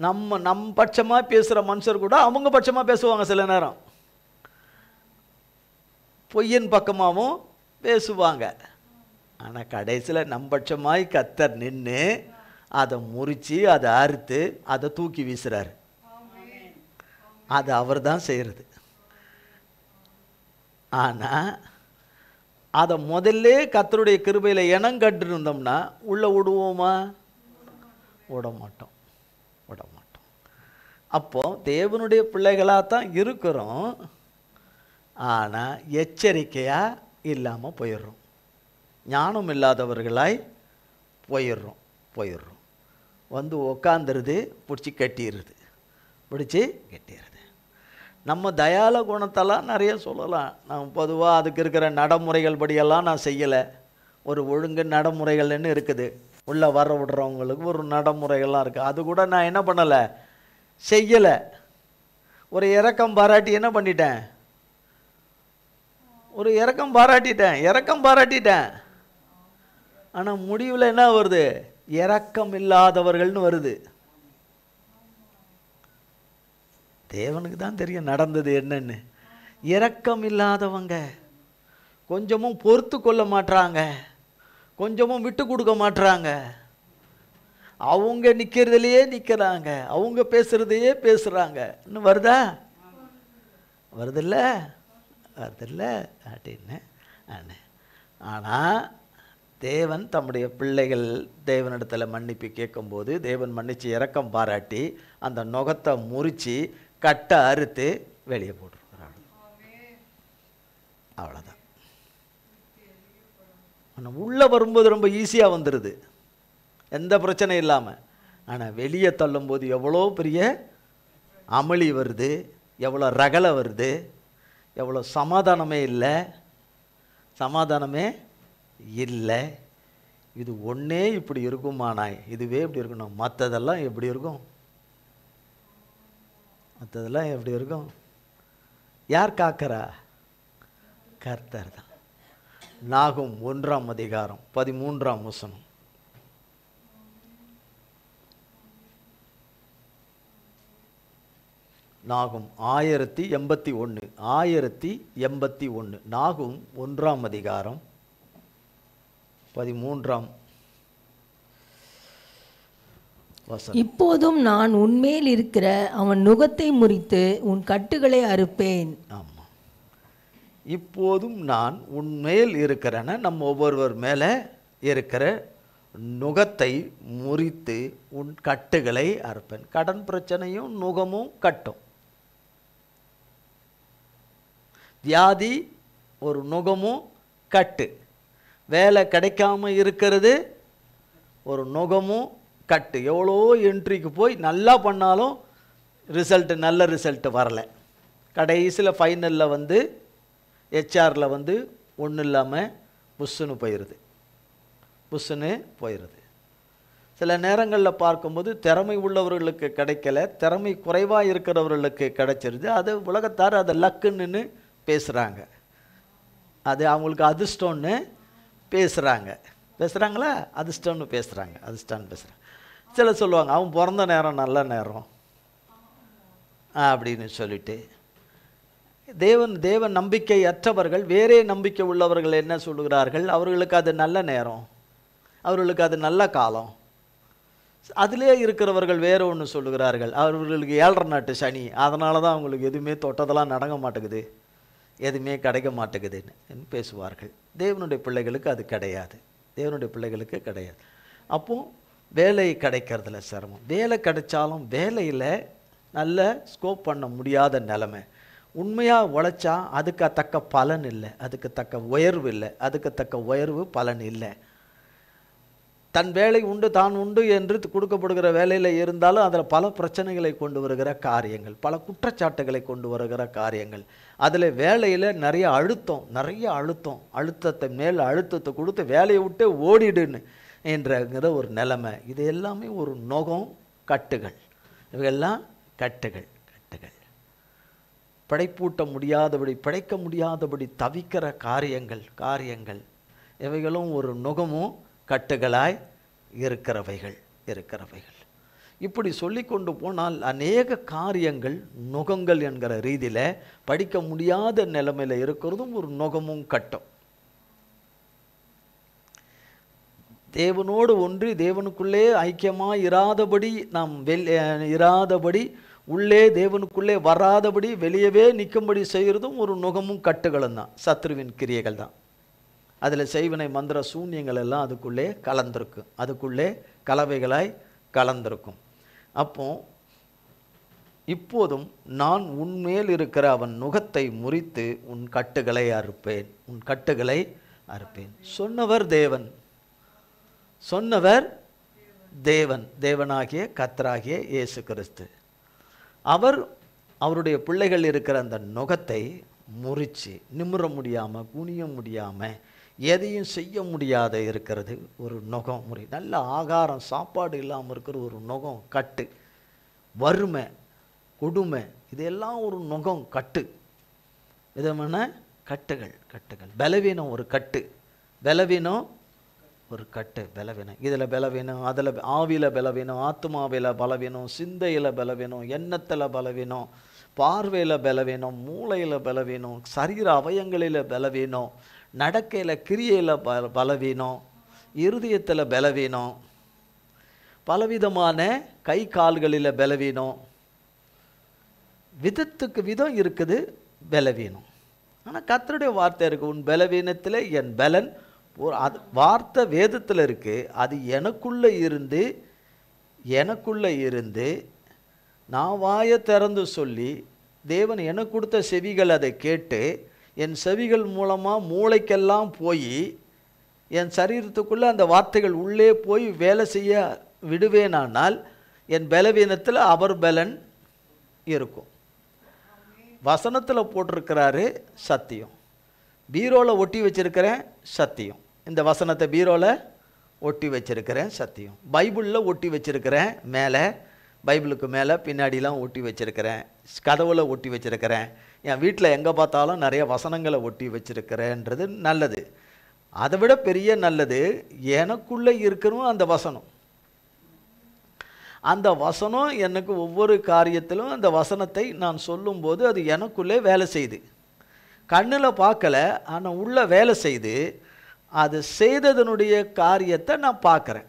நம்ம பட்சமாக பேசுகிற மனுஷர் கூட அவங்க பட்சமாக பேசுவாங்க. சில நேரம் பொய்யன் பக்கமாகவும் பேசுவாங்க. ஆனால் கடைசியில் நம்பட்சமாய் கர்த்தர் நின்று அதை முறித்து அதை அறுத்து அதை தூக்கி வீசுறாரு. அது அவர் தான் செய்கிறது. ஆனால் அதை முதல்ல கர்த்தருடைய கிருபையில் இனம் கட்டு இருந்தோம்னா உள்ளே விடுவோமா? விட மாட்டோம். அப்போ தேவனுடைய பிள்ளைகளாக தான் இருக்கிறோம். ஆனால் எச்சரிக்கையாக இல்லாமல் போயிடுறோம், ஞானம் இல்லாதவர்களாய் போயிடுறோம். வந்து உக்காந்துருது, பிடிச்சி கட்டிடுறது. நம்ம தயால குணத்தெல்லாம் நிறைய சொல்லலாம். நான் பொதுவாக அதுக்கு இருக்கிற நடைமுறைகள் படியெல்லாம் நான் செய்யலை. ஒரு ஒழுங்கு நடைமுறைகள்னு இருக்குது, உள்ளே வர விடுறவங்களுக்கு ஒரு நடைமுறைகள்லாம் இருக்குது. அது கூட நான் என்ன பண்ணலை, செய்யலை. ஒரு இரக்கம் பாராட்டி என்ன பண்ணிட்டேன், ஒரு இரக்கம் பாராட்டிட்டேன். ஆனால் முடிவில் என்ன வருது, இரக்கம் இல்லாதவர்கள்னு வருது. தேவனுக்கு தான் தெரியும் நடந்தது என்னன்னு. இரக்கம் இல்லாதவங்க, கொஞ்சமும் பொறுத்து கொள்ள மாட்றாங்க, கொஞ்சமும் விட்டு கொடுக்க மாட்றாங்க. அவங்க நிற்கிறதுலையே நிற்கிறாங்க, அவங்க பேசுகிறதையே பேசுகிறாங்க. இன்னும் வருதில்ல அப்படின்னு. ஆனால் தேவன் தம்முடைய பிள்ளைகள் தேவனிடத்தில் மன்னிப்பு கேட்கும்போது தேவன் மன்னித்து இரக்கம் பாராட்டி அந்த நுகத்தை முறித்து கட்டை அறுத்து வெளியே போட்டுருக்கிறாங்க. அவ்வளோதான். ஆனால் உள்ளே வரும்போது ரொம்ப ஈஸியாக வந்துடுது, எந்த பிரச்சனையும் இல்லாமல். ஆனால் வெளியே தள்ளும்போது எவ்வளோ பெரிய அமளி வருது, எவ்வளோ ரகலை வருது, எவ்வளோ சமாதானமே இல்லை. இது ஒன்றே இப்படி இருக்குமானாய், இதுவே இப்படி இருக்கணும், மற்றதெல்லாம் எப்படி இருக்கும்? யார் காக்கிறா? கர்த்தர் தான். நாகும் 1ஆம் அதிகாரம் 13ஆம் வசனம். நாகும் 1081 நாகும் 1ஆம் அதிகாரம் 13ஆம் வசனம். இப்போதும் நான் உன்மேல் இருக்கிற அவன் நுகத்தை முறித்து உன் கட்டுகளை அறுப்பேன். ஆமாம், இப்போதும் நான் உன்மேல் இருக்கிறன, நம்ம ஒவ்வொருவர் மேலே இருக்கிற நுகத்தை முறித்து உன் கட்டுகளை அறுப்பேன். கடன் பிரச்சனையும் நுகமும் கட்டும். வியாதி ஒரு நுகமும் கட்டு. வேலை கிடைக்காம இருக்கிறது ஒரு நுகமும் கட்டு. எவ்வளோ என்ட்ரிக்கு போய் நல்லா பண்ணாலும் நல்ல ரிசல்ட்டு வரலை. கடைசியில் ஃபைனலில் வந்து ஹெச்ஆரில் வந்து ஒன்றும் இல்லாமல் புஷ்ஷுன்னு போயிடுது. சில நேரங்களில் பார்க்கும்போது திறமை உள்ளவர்களுக்கு கிடைக்கல, திறமை குறைவாக இருக்கிறவர்களுக்கு கிடைச்சிருது. அது உலகத்தார் அதை லக்குன்னு பேசுகிறாங்க, அது அவங்களுக்கு அதிர்ஷ்டம்னு பேசுகிறாங்களா, அதிர்ஷ்டம்னு பேசுகிறாங்க. சில சொல்லுவாங்க அவன் பிறந்த நேரம் நல்ல நேரம் அப்படின்னு சொல்லிட்டு. தேவன் நம்பிக்கை அற்றவர்கள், வேறே நம்பிக்கை உள்ளவர்கள் என்ன சொல்லுகிறார்கள், அவர்களுக்கு அது நல்ல நேரம், அவர்களுக்கு அது நல்ல காலம். அதிலே இருக்கிறவர்கள் வேறு ஒன்று சொல்லுகிறார்கள், அவர்களுக்கு 7.5 நாட்டு சனி, அதனால தான் அவங்களுக்கு எதுவுமே தொட்டதெல்லாம் நடக்க மாட்டேங்குது. எதுவுமே கிடைக்க மாட்டேங்குதுன்னு பேசுவார்கள். தேவனுடைய பிள்ளைகளுக்கு அது கிடையாது. தேவனுடைய பிள்ளைகளுக்கு கிடையாது. அப்போ வேலை கிடைக்கிறதுல சிரமம். வேலை கிடைச்சாலும் வேலையில் நல்ல ஸ்கோப் பண்ண முடியாத நிலைமை. உண்மையாக உழைச்சா அதுக்கு தக்க பலன் இல்லை, அதுக்கு தக்க உயர்வு இல்லை, அதுக்கு தக்க உயர்வு பலன் இல்லை. தன் வேலை உண்டு தான் உண்டு என்று கொடுக்கப்படுகிற வேலையில் இருந்தாலும் அதில் பல பிரச்சனைகளை கொண்டு வருகிற காரியங்கள், பல குற்றச்சாட்டுகளை கொண்டு வருகிற காரியங்கள். அதில் வேலையில் நிறைய அழுத்தத்தை மேல் அழுத்தத்தை கொடுத்து வேலையை விட்டு ஓடிடுன்னு என்கிற ஒரு நிலைமை. இது எல்லாமே ஒரு நோகம், கட்டுகள். இவையெல்லாம் கட்டுகள். படைப்பூட்ட முடியாதபடி, படைக்க முடியாதபடி தவிக்கிற காரியங்கள் இவைகளும் ஒரு நுகமும் கட்டுகளாய் இருக்கிறவைகள். இப்படி சொல்லி கொண்டு போனால் அநேக காரியங்கள் நுகங்கள் என்கிற ரீதியில் படிக்க முடியாத நிலைமையில் இருக்கிறதும் ஒரு நுகமும் கட்டும். தேவனோடு ஒன்றி தேவனுக்குள்ளே ஐக்கியமாக இராதபடி உள்ளே தேவனுக்குள்ளே வராதபடி வெளியவே நிற்கும்படி செய்கிறதும் ஒரு நுகமும் கட்டுகளும் தான், சத்ருவின் கிரியைகள் தான். அதில் செய்வினை மந்திர சூன்யங்கள் எல்லாம் அதுக்குள்ளே கலந்திருக்கும், அதுக்குள்ளே கலவைகளாய் கலந்திருக்கும். அப்போ இப்போதும் நான் உன்மேல் இருக்கிற அவன் நுகத்தை முறித்து உன் கட்டுகளை அறுப்பேன். சொன்னவர் தேவன், தேவனாகிய கர்த்தராகிய இயேசு கிறிஸ்து. அவருடைய பிள்ளைகள் இருக்கிற அந்த நுகத்தை முறிச்சு நிமிர முடியாமல், குனிய முடியாமல், எதையும் செய்ய முடியாத இருக்கிறது ஒரு நுகம் முறி. நல்ல ஆகாரம் சாப்பாடு இல்லாமல் இருக்கிற ஒரு நுகம் கட்டு. வறுமை, கொடுமை, இதெல்லாம் ஒரு நுகம் கட்டு. விதமான கட்டுகள். பலவீனம் ஒரு கட்டு. பலவீனம் ஒரு கட்டு. பலவீனம் இதில் பலவீனம், அதில் ஆவியில் பலவீனம், ஆத்மாவில் பலவீனம், சிந்தையில் பலவீனம், எண்ணத்தில் பலவீனம், பார்வையில் பலவீனம், மூளையில் பலவீனம், சரீர அவயங்களில் பலவீனம், நடக்கையில் கிரியையில் பலவீனம், இருதயத்தில் பலவீனம், பலவிதமான கை கால்களில் பலவீனம், விதத்துக்கு விதம் இருக்குது பலவீனம். ஆனால் கர்த்தருடைய வார்த்தை இருக்குது, உன் பலவீனத்தில் என் பலன். வார்த்தை வேதத்தில் இருக்குது. அது எனக்குள்ளே இருந்து நான் வாயை திறந்து சொல்லி தேவன் எனக்கு கொடுத்த செவிகள் அதை கேட்டு என் செவிகள் மூலமாக மூளைக்கெல்லாம் போய் என் சரீரத்துக்குள்ளே அந்த வார்த்தைகள் உள்ளே போய் வேலை செய்ய விடுவேனானால் என் பலவீனத்தில் அவர் பலன் இருக்கும். வசனத்தில் போட்டிருக்கிறாரு சத்தியம். பீரோவில் ஒட்டி வச்சிருக்கிறேன் சத்தியம். இந்த வசனத்தை பீரோவில் ஒட்டி வச்சிருக்கிறேன் சத்தியம். பைபிளில் ஒட்டி வச்சிருக்கிறேன், மேலே பைபிளுக்கு மேலே பின்னாடிலாம் ஒட்டி வச்சிருக்கிறேன், கதவுல ஒட்டி வச்சிருக்கிறேன், என் வீட்டில் எங்கே பார்த்தாலும் நிறைய வசனங்களை ஒட்டி வச்சிருக்கிறேன்றது நல்லது. அதை விட பெரிய நல்லது எனக்குள்ளே இருக்கணும் அந்த வசனம். அந்த வசனம் எனக்கு ஒவ்வொரு காரியத்திலும் அந்த வசனத்தை நான் சொல்லும்போது அது எனக்குள்ளே வேலை செய்யுது. கண்ணில் பார்க்கல, ஆனால் உள்ள வேலை செய்து அது செய்ததனுடைய காரியத்தை நான் பார்க்குறேன்.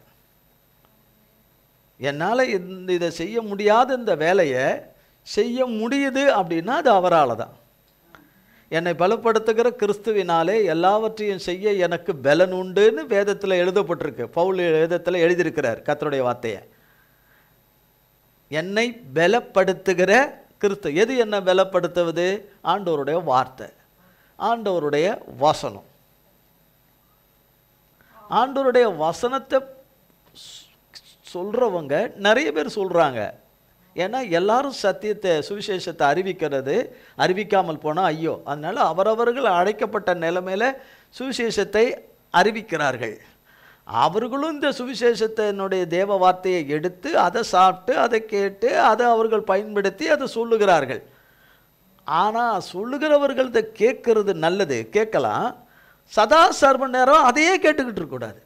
என்னால் இதை செய்ய முடியாத இந்த வேலையை செய்ய முடியுது அப்படின்னா அது அவரால் தான். என்னை பலப்படுத்துகிற கிறிஸ்துவினாலே எல்லாவற்றையும் செய்ய எனக்கு பலன் உண்டுன்னு வேதத்தில் எழுதப்பட்டிருக்கு. பவுல் வேதத்தில் எழுதியிருக்கிறார் கர்த்தருடைய வார்த்தையை. என்னை பலப்படுத்துகிற கிறிஸ்து. எது என்னை பலப்படுத்துவது? ஆண்டவருடைய வார்த்தை, ஆண்டவருடைய வசனம். ஆண்டவருடைய வசனத்தை சொல்கிறவங்க நிறைய பேர் சொல்கிறாங்க. ஏன்னா எல்லாரும் சத்தியத்தை, சுவிசேஷத்தை அறிவிக்காமல் போனால் ஐயோ. அதனால் அவரவர்கள் அழைக்கப்பட்ட நிலைமையில் சுவிசேஷத்தை அறிவிக்கிறார்கள். அவர்களும் இந்த சுவிசேஷத்தினுடைய தேவ வார்த்தையை எடுத்து அதை சாப்பிட்டு அதை கேட்டு அதை அவர்கள் பயன்படுத்தி அதை சொல்லுகிறார்கள். ஆனால் சொல்லுகிறவர்கள் இதை கேட்கறது நல்லது, கேட்கலாம். சதா சர்வ நேரம் அதையே கேட்டுக்கிட்டு இருக்கக்கூடாது.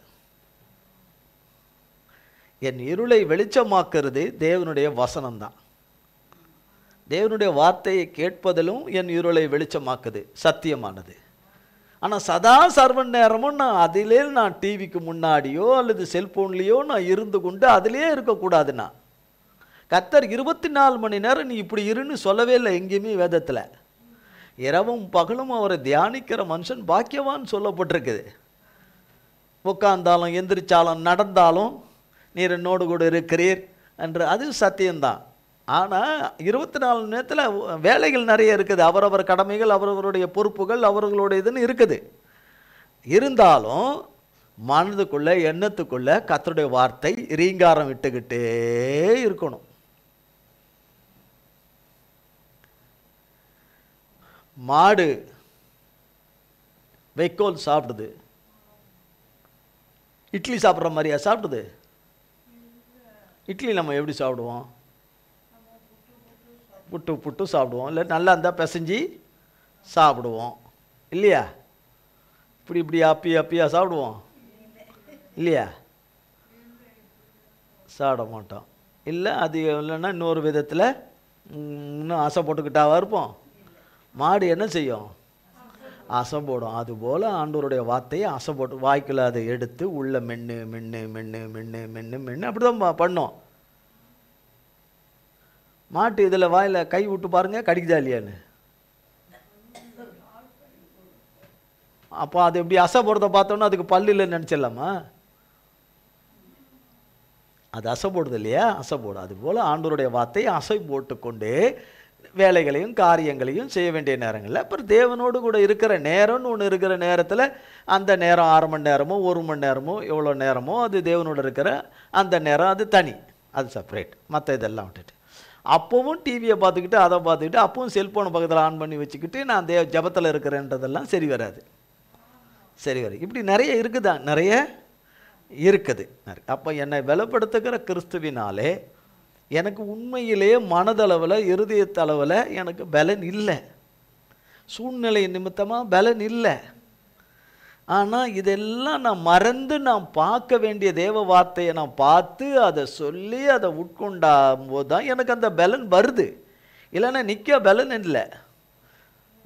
என் இருளை வெளிச்சமாக்குறது தேவனுடைய வசனம்தான். தேவனுடைய வார்த்தையை கேட்பதிலும் என் இருளை வெளிச்சமாக்குது, சத்தியமானது. ஆனால் சதா சர்வ நேரமும் நான் டிவிக்கு முன்னாடியோ அல்லது செல்போன்லேயோ நான் இருந்து கொண்டு அதிலே இருக்கக்கூடாதுன்னா. கர்த்தர் 24 மணி நேரம் நீ இப்படி இருன்னு சொல்லவே இல்லை எங்கேயுமே வேதத்தில். இரவும் பகலும் அவரை தியானிக்கிற மனுஷன் பாக்கியவான் சொல்லப்பட்டிருக்குது. உட்கார்ந்தாலும் எந்திரிச்சாலும் நடந்தாலும் நீர் என்னோடு கூட இருக்கிறீர் என்று, அது சத்தியம்தான். ஆனால் 24 மணி நேரத்தில் வேலைகள் நிறைய இருக்குது. அவரவர் கடமைகள், அவரவருடைய பொறுப்புகள், அவர்களுடைய இதுன்னு இருக்குது. இருந்தாலும் மனதுக்குள்ள எண்ணத்துக்குள்ள கர்த்தருடைய வார்த்தை ரீங்காரம் விட்டுக்கிட்டே இருக்கணும். மாடு வைக்கோல் சாப்பிடுது, இட்லி சாப்பிட்ற மாதிரியா சாப்பிடுது? இட்லி நம்ம எப்படி சாப்பிடுவோம்? புட்டு புட்டு சாப்பிடுவோம், இல்லை நல்லா இருந்தால் பிசைஞ்சி சாப்பிடுவோம் இல்லையா? இப்படி அப்பியா சாப்பிடுவோம் இல்லையா? சாப்பிட மாட்டோம். இல்லை அது இல்லைன்னா இன்னொரு விதத்தில் இன்னும் ஆசை போட்டுக்கிட்டாவா இருப்போம். மாடு என்ன செய்யும்? ஆசை போடும். அதுபோல் ஆண்டவருடைய வார்த்தையை ஆசை போட்டு வாய்க்குள்ள அதை எடுத்து உள்ள மென்று மென்று மென்று மென்று மென்று மென்று அப்படி தான் பண்ணோம். மாட்டு இதில் வாயில் கை விட்டு பாருங்க, கடிக்குதா இல்லையான்னு. அப்போ அது எப்படி அசை போடுறத பார்த்தோன்னா அதுக்கு பல்லு இல்லைன்னு நினச்சிடலாமா? அது அசை போடுது இல்லையா? அசை போடும். அதுபோல் ஆண்டவருடைய வார்த்தையை அசை போட்டுக்கொண்டு வேலைகளையும் காரியங்களையும் செய்ய வேண்டிய நேரங்களில் அப்புறம் தேவனோடு கூட இருக்கிற நேரம்னு ஒன்று இருக்கிற நேரத்தில் அந்த நேரம் 6 மணி நேரமோ 1 மணி நேரமோ எவ்வளோ நேரமோ அது தேவனோடு இருக்கிற அந்த நேரம், அது தனி, அது செப்பரேட். மற்ற இதெல்லாம் விட்டுட்டு அப்போவும் டிவியை பார்த்துக்கிட்டு அதை பார்த்துக்கிட்டு அப்பவும் செல்ஃபோனை பக்கத்தில் ஆன் பண்ணி வச்சுக்கிட்டு நான் ஜபத்தில் இருக்கிறேன்றதெல்லாம் சரி வராது. சரி வரும். இப்படி நிறைய இருக்குதா? நிறைய இருக்குது. அப்போ என்னை பலப்படுத்துகிற கிறிஸ்துவினாலே எனக்கு உண்மையிலேயே மனதளவில் இருதயத்தளவில் எனக்கு பலன் இல்லை, சூழ்நிலை நிமித்தமாக பலன் இல்லை. ஆனால் இதெல்லாம் நான் மறந்து நான் பார்க்க வேண்டிய தேவ வார்த்தையை நான் பார்த்து அதை சொல்லி அதை உட்கொண்டாம் போது தான் எனக்கு அந்த பலன் வருது. இல்லைன்னா நிற்க பலன் இல்லை,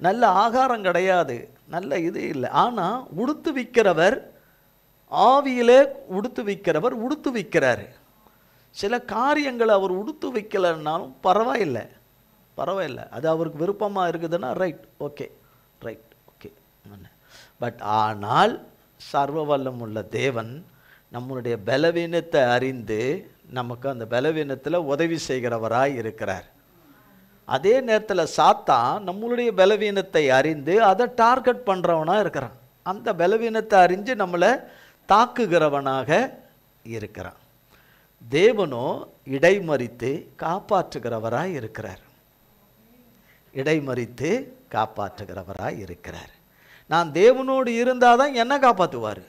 நல்ல ஆகாரம் கிடையாது, நல்ல இது இல்லை. ஆனால் உடுத்து விற்கிறவர், ஆவியிலே உடுத்து விற்கிறவர் உடுத்து விற்கிறாரு. சில காரியங்களை அவர் உடுத்து வைக்கலைன்னாலும் பரவாயில்லை, அது அவருக்கு விருப்பமாக இருக்குதுன்னா ரைட், ஓகே. பட் ஆனால் சர்வ வல்லம் உள்ள தேவன் நம்மளுடைய பலவீனத்தை அறிந்து நமக்கு அந்த பலவீனத்தில் உதவி செய்கிறவராய் இருக்கிறார். அதே நேரத்தில் சாத்தான் நம்மளுடைய பலவீனத்தை அறிந்து அதை டார்கெட் பண்ணுறவனாக இருக்கிறான். அந்த பலவீனத்தை அறிஞ்சு நம்மளை தாக்குகிறவனாக இருக்கிறான். தேவனோ இடைமறித்து காப்பாற்றுகிறவராய் இருக்கிறார். இடைமறித்து காப்பாற்றுகிறவராய் இருக்கிறார். நான் தேவனோடு இருந்தால் தான் என்ன காப்பாற்றுவார்.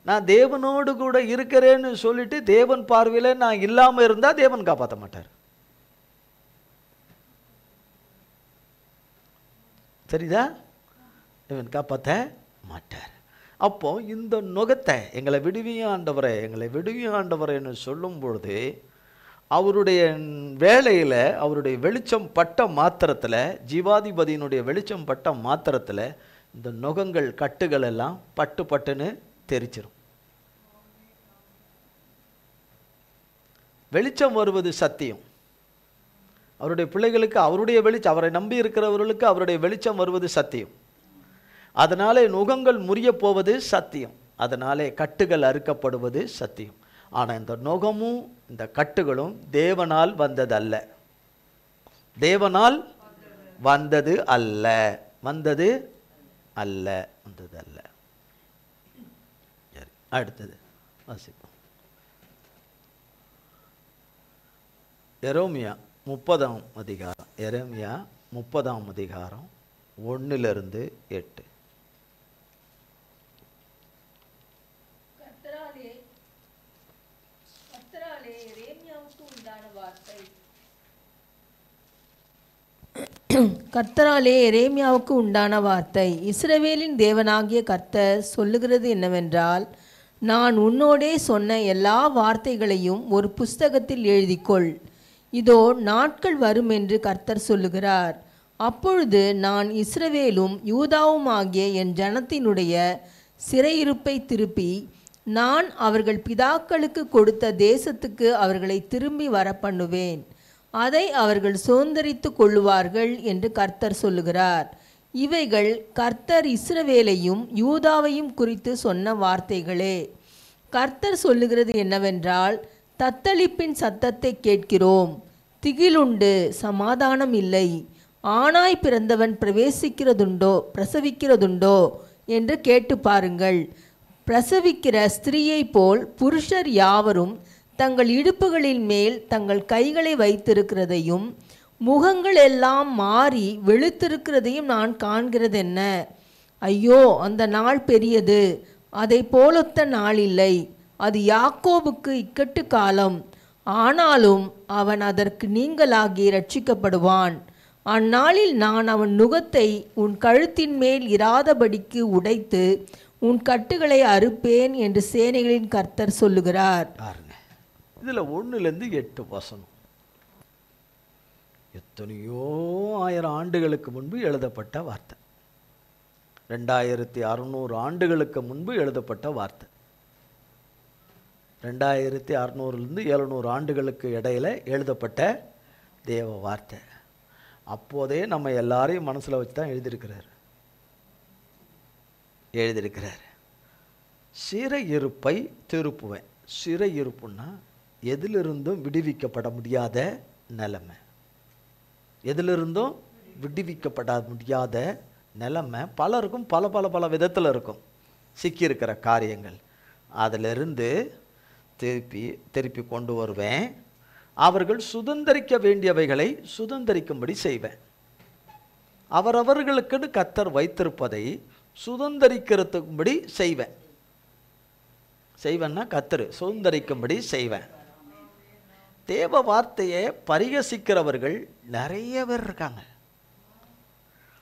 நான் தேவனோடு கூட இருக்கிறேன்னு சொல்லிட்டு தேவன் பார்வையில் நான் இல்லாமல் இருந்தால் தேவன் காப்பாற்ற மாட்டார். சரிதா? தேவன் காப்பாற்ற மாட்டார். அப்போ இந்த நுகத்தை எங்களை விடுவியும் ஆண்டவரேன்னு சொல்லும் பொழுது அவருடைய வேலையில் அவருடைய வெளிச்சம் பட்ட மாத்திரத்தில், ஜீவாதிபதியினுடைய வெளிச்சம் பட்ட மாத்திரத்தில் இந்த நுகங்கள் கட்டுகள் எல்லாம் பட்டுன்னு தெரிச்சிடும். வெளிச்சம் வருவது சத்தியம். அவருடைய பிள்ளைகளுக்கு அவருடைய வெளிச்சம், அவரை நம்பி இருக்கிறவர்களுக்கு அவருடைய வெளிச்சம் வருவது சத்தியம். அதனாலே நுகங்கள் முறிய போவது சத்தியம். அதனாலே கட்டுகள் அறுக்கப்படுவது சத்தியம். ஆனால் இந்த நுகமும் இந்த கட்டுகளும் தேவனால் வந்ததல்ல, தேவனால் வந்தது அல்ல, வந்தது அல்ல. சரி, அடுத்தது வாசிப்போம். எரேமியா 30ஆம் அதிகாரம். எரேமியா 30ஆம் அதிகாரம் 1-8. கர்த்தராலே எரேமியாவுக்கு உண்டான வார்த்தை. இஸ்ரவேலின் தேவனாகிய கர்த்தர் சொல்லுகிறது என்னவென்றால், நான் உன்னோடே சொன்ன எல்லா வார்த்தைகளையும் ஒரு புஸ்தகத்தில் எழுதிக்கொள். இதோ நாட்கள் வரும் என்று கர்த்தர் சொல்லுகிறார். அப்பொழுது நான் இஸ்ரவேலும் யூதாவும் ஆகிய என் ஜனத்தினுடைய சிறையிருப்பை திருப்பி நான் அவர்கள் பிதாக்களுக்கு கொடுத்த தேசத்துக்கு அவர்களை திரும்பி வர பண்ணுவேன். அதை அவர்கள் சுதந்தரித்து கொள்ளுவார்கள் என்று கர்த்தர் சொல்லுகிறார். இவைகள் கர்த்தர் இஸ்ரவேலையும் யூதாவையும் குறித்து சொன்ன வார்த்தைகளே. கர்த்தர் சொல்லுகிறது என்னவென்றால், தத்தளிப்பின் சத்தத்தை கேட்கிறோம், திகிலுண்டு, சமாதானம் இல்லை. ஆணாய் பிறந்தவன் பிரசவிக்கிறதுண்டோ என்று கேட்டு பாருங்கள். பிரசவிக்கிற ஸ்திரீயைப் போல் புருஷர் யாவரும் தங்கள் இடுப்புகளின் மேல் தங்கள் கைகளை வைத்திருக்கிறதையும் முகங்கள் எல்லாம் மாறி வெளுத்திருக்கிறதையும் நான் காண்கிறதென்ன? ஐயோ, அந்த நாள் பெரியது, அதை போலொத்த நாள் இல்லை. அது யாக்கோபுக்கு இக்கட்டு காலம், ஆனாலும் அவன் அதற்கு நீங்களாகி ரட்சிக்கப்படுவான். அந்நாளில் நான் அவன் நுகத்தை உன் கழுத்தின் மேல் இராதபடிக்கு உடைத்து உன் கட்டுகளை அறுப்பேன் என்று சேனைகளின் கர்த்தர் சொல்லுகிறார். இதில் 1-8 வசனம் எத்தனையோ 1000 ஆண்டுகளுக்கு முன்பு எழுதப்பட்ட வார்த்தை. 2600 ஆண்டுகளுக்கு முன்பு எழுதப்பட்ட வார்த்தை. 2600 700 ஆண்டுகளுக்கு இடையில எழுதப்பட்ட தேவ வார்த்தை. அப்போதே நம்ம எல்லாரையும் மனசில் வச்சு தான் எழுதியிருக்கிறார். சிறையிருப்பை திருப்புவேன். சிறையிருப்புன்னா எதிலிருந்தும் விடுவிக்கப்பட முடியாத நிலைமை. எதிலிருந்தும் விடுவிக்கப்பட முடியாத நிலைமை பலருக்கும் பல விதத்தில் இருக்கும். சிக்கியிருக்கிற காரியங்கள் அதிலிருந்து திருப்பி கொண்டு வருவேன். அவர்கள் சுதந்தரிக்க வேண்டியவைகளை சுதந்தரிக்கும்படி செய்வேன். அவரவர்களுக்கு கர்த்தர் வைத்திருப்பதை சுதந்தரிக்கிறதுக்கும்படி செய்வேன்னா கர்த்தர் சுதந்தரிக்கும்படி செய்வேன். தேவ வார்த்தையை பரிகசிக்கிறவர்கள் நிறைய பேர் இருக்காங்க.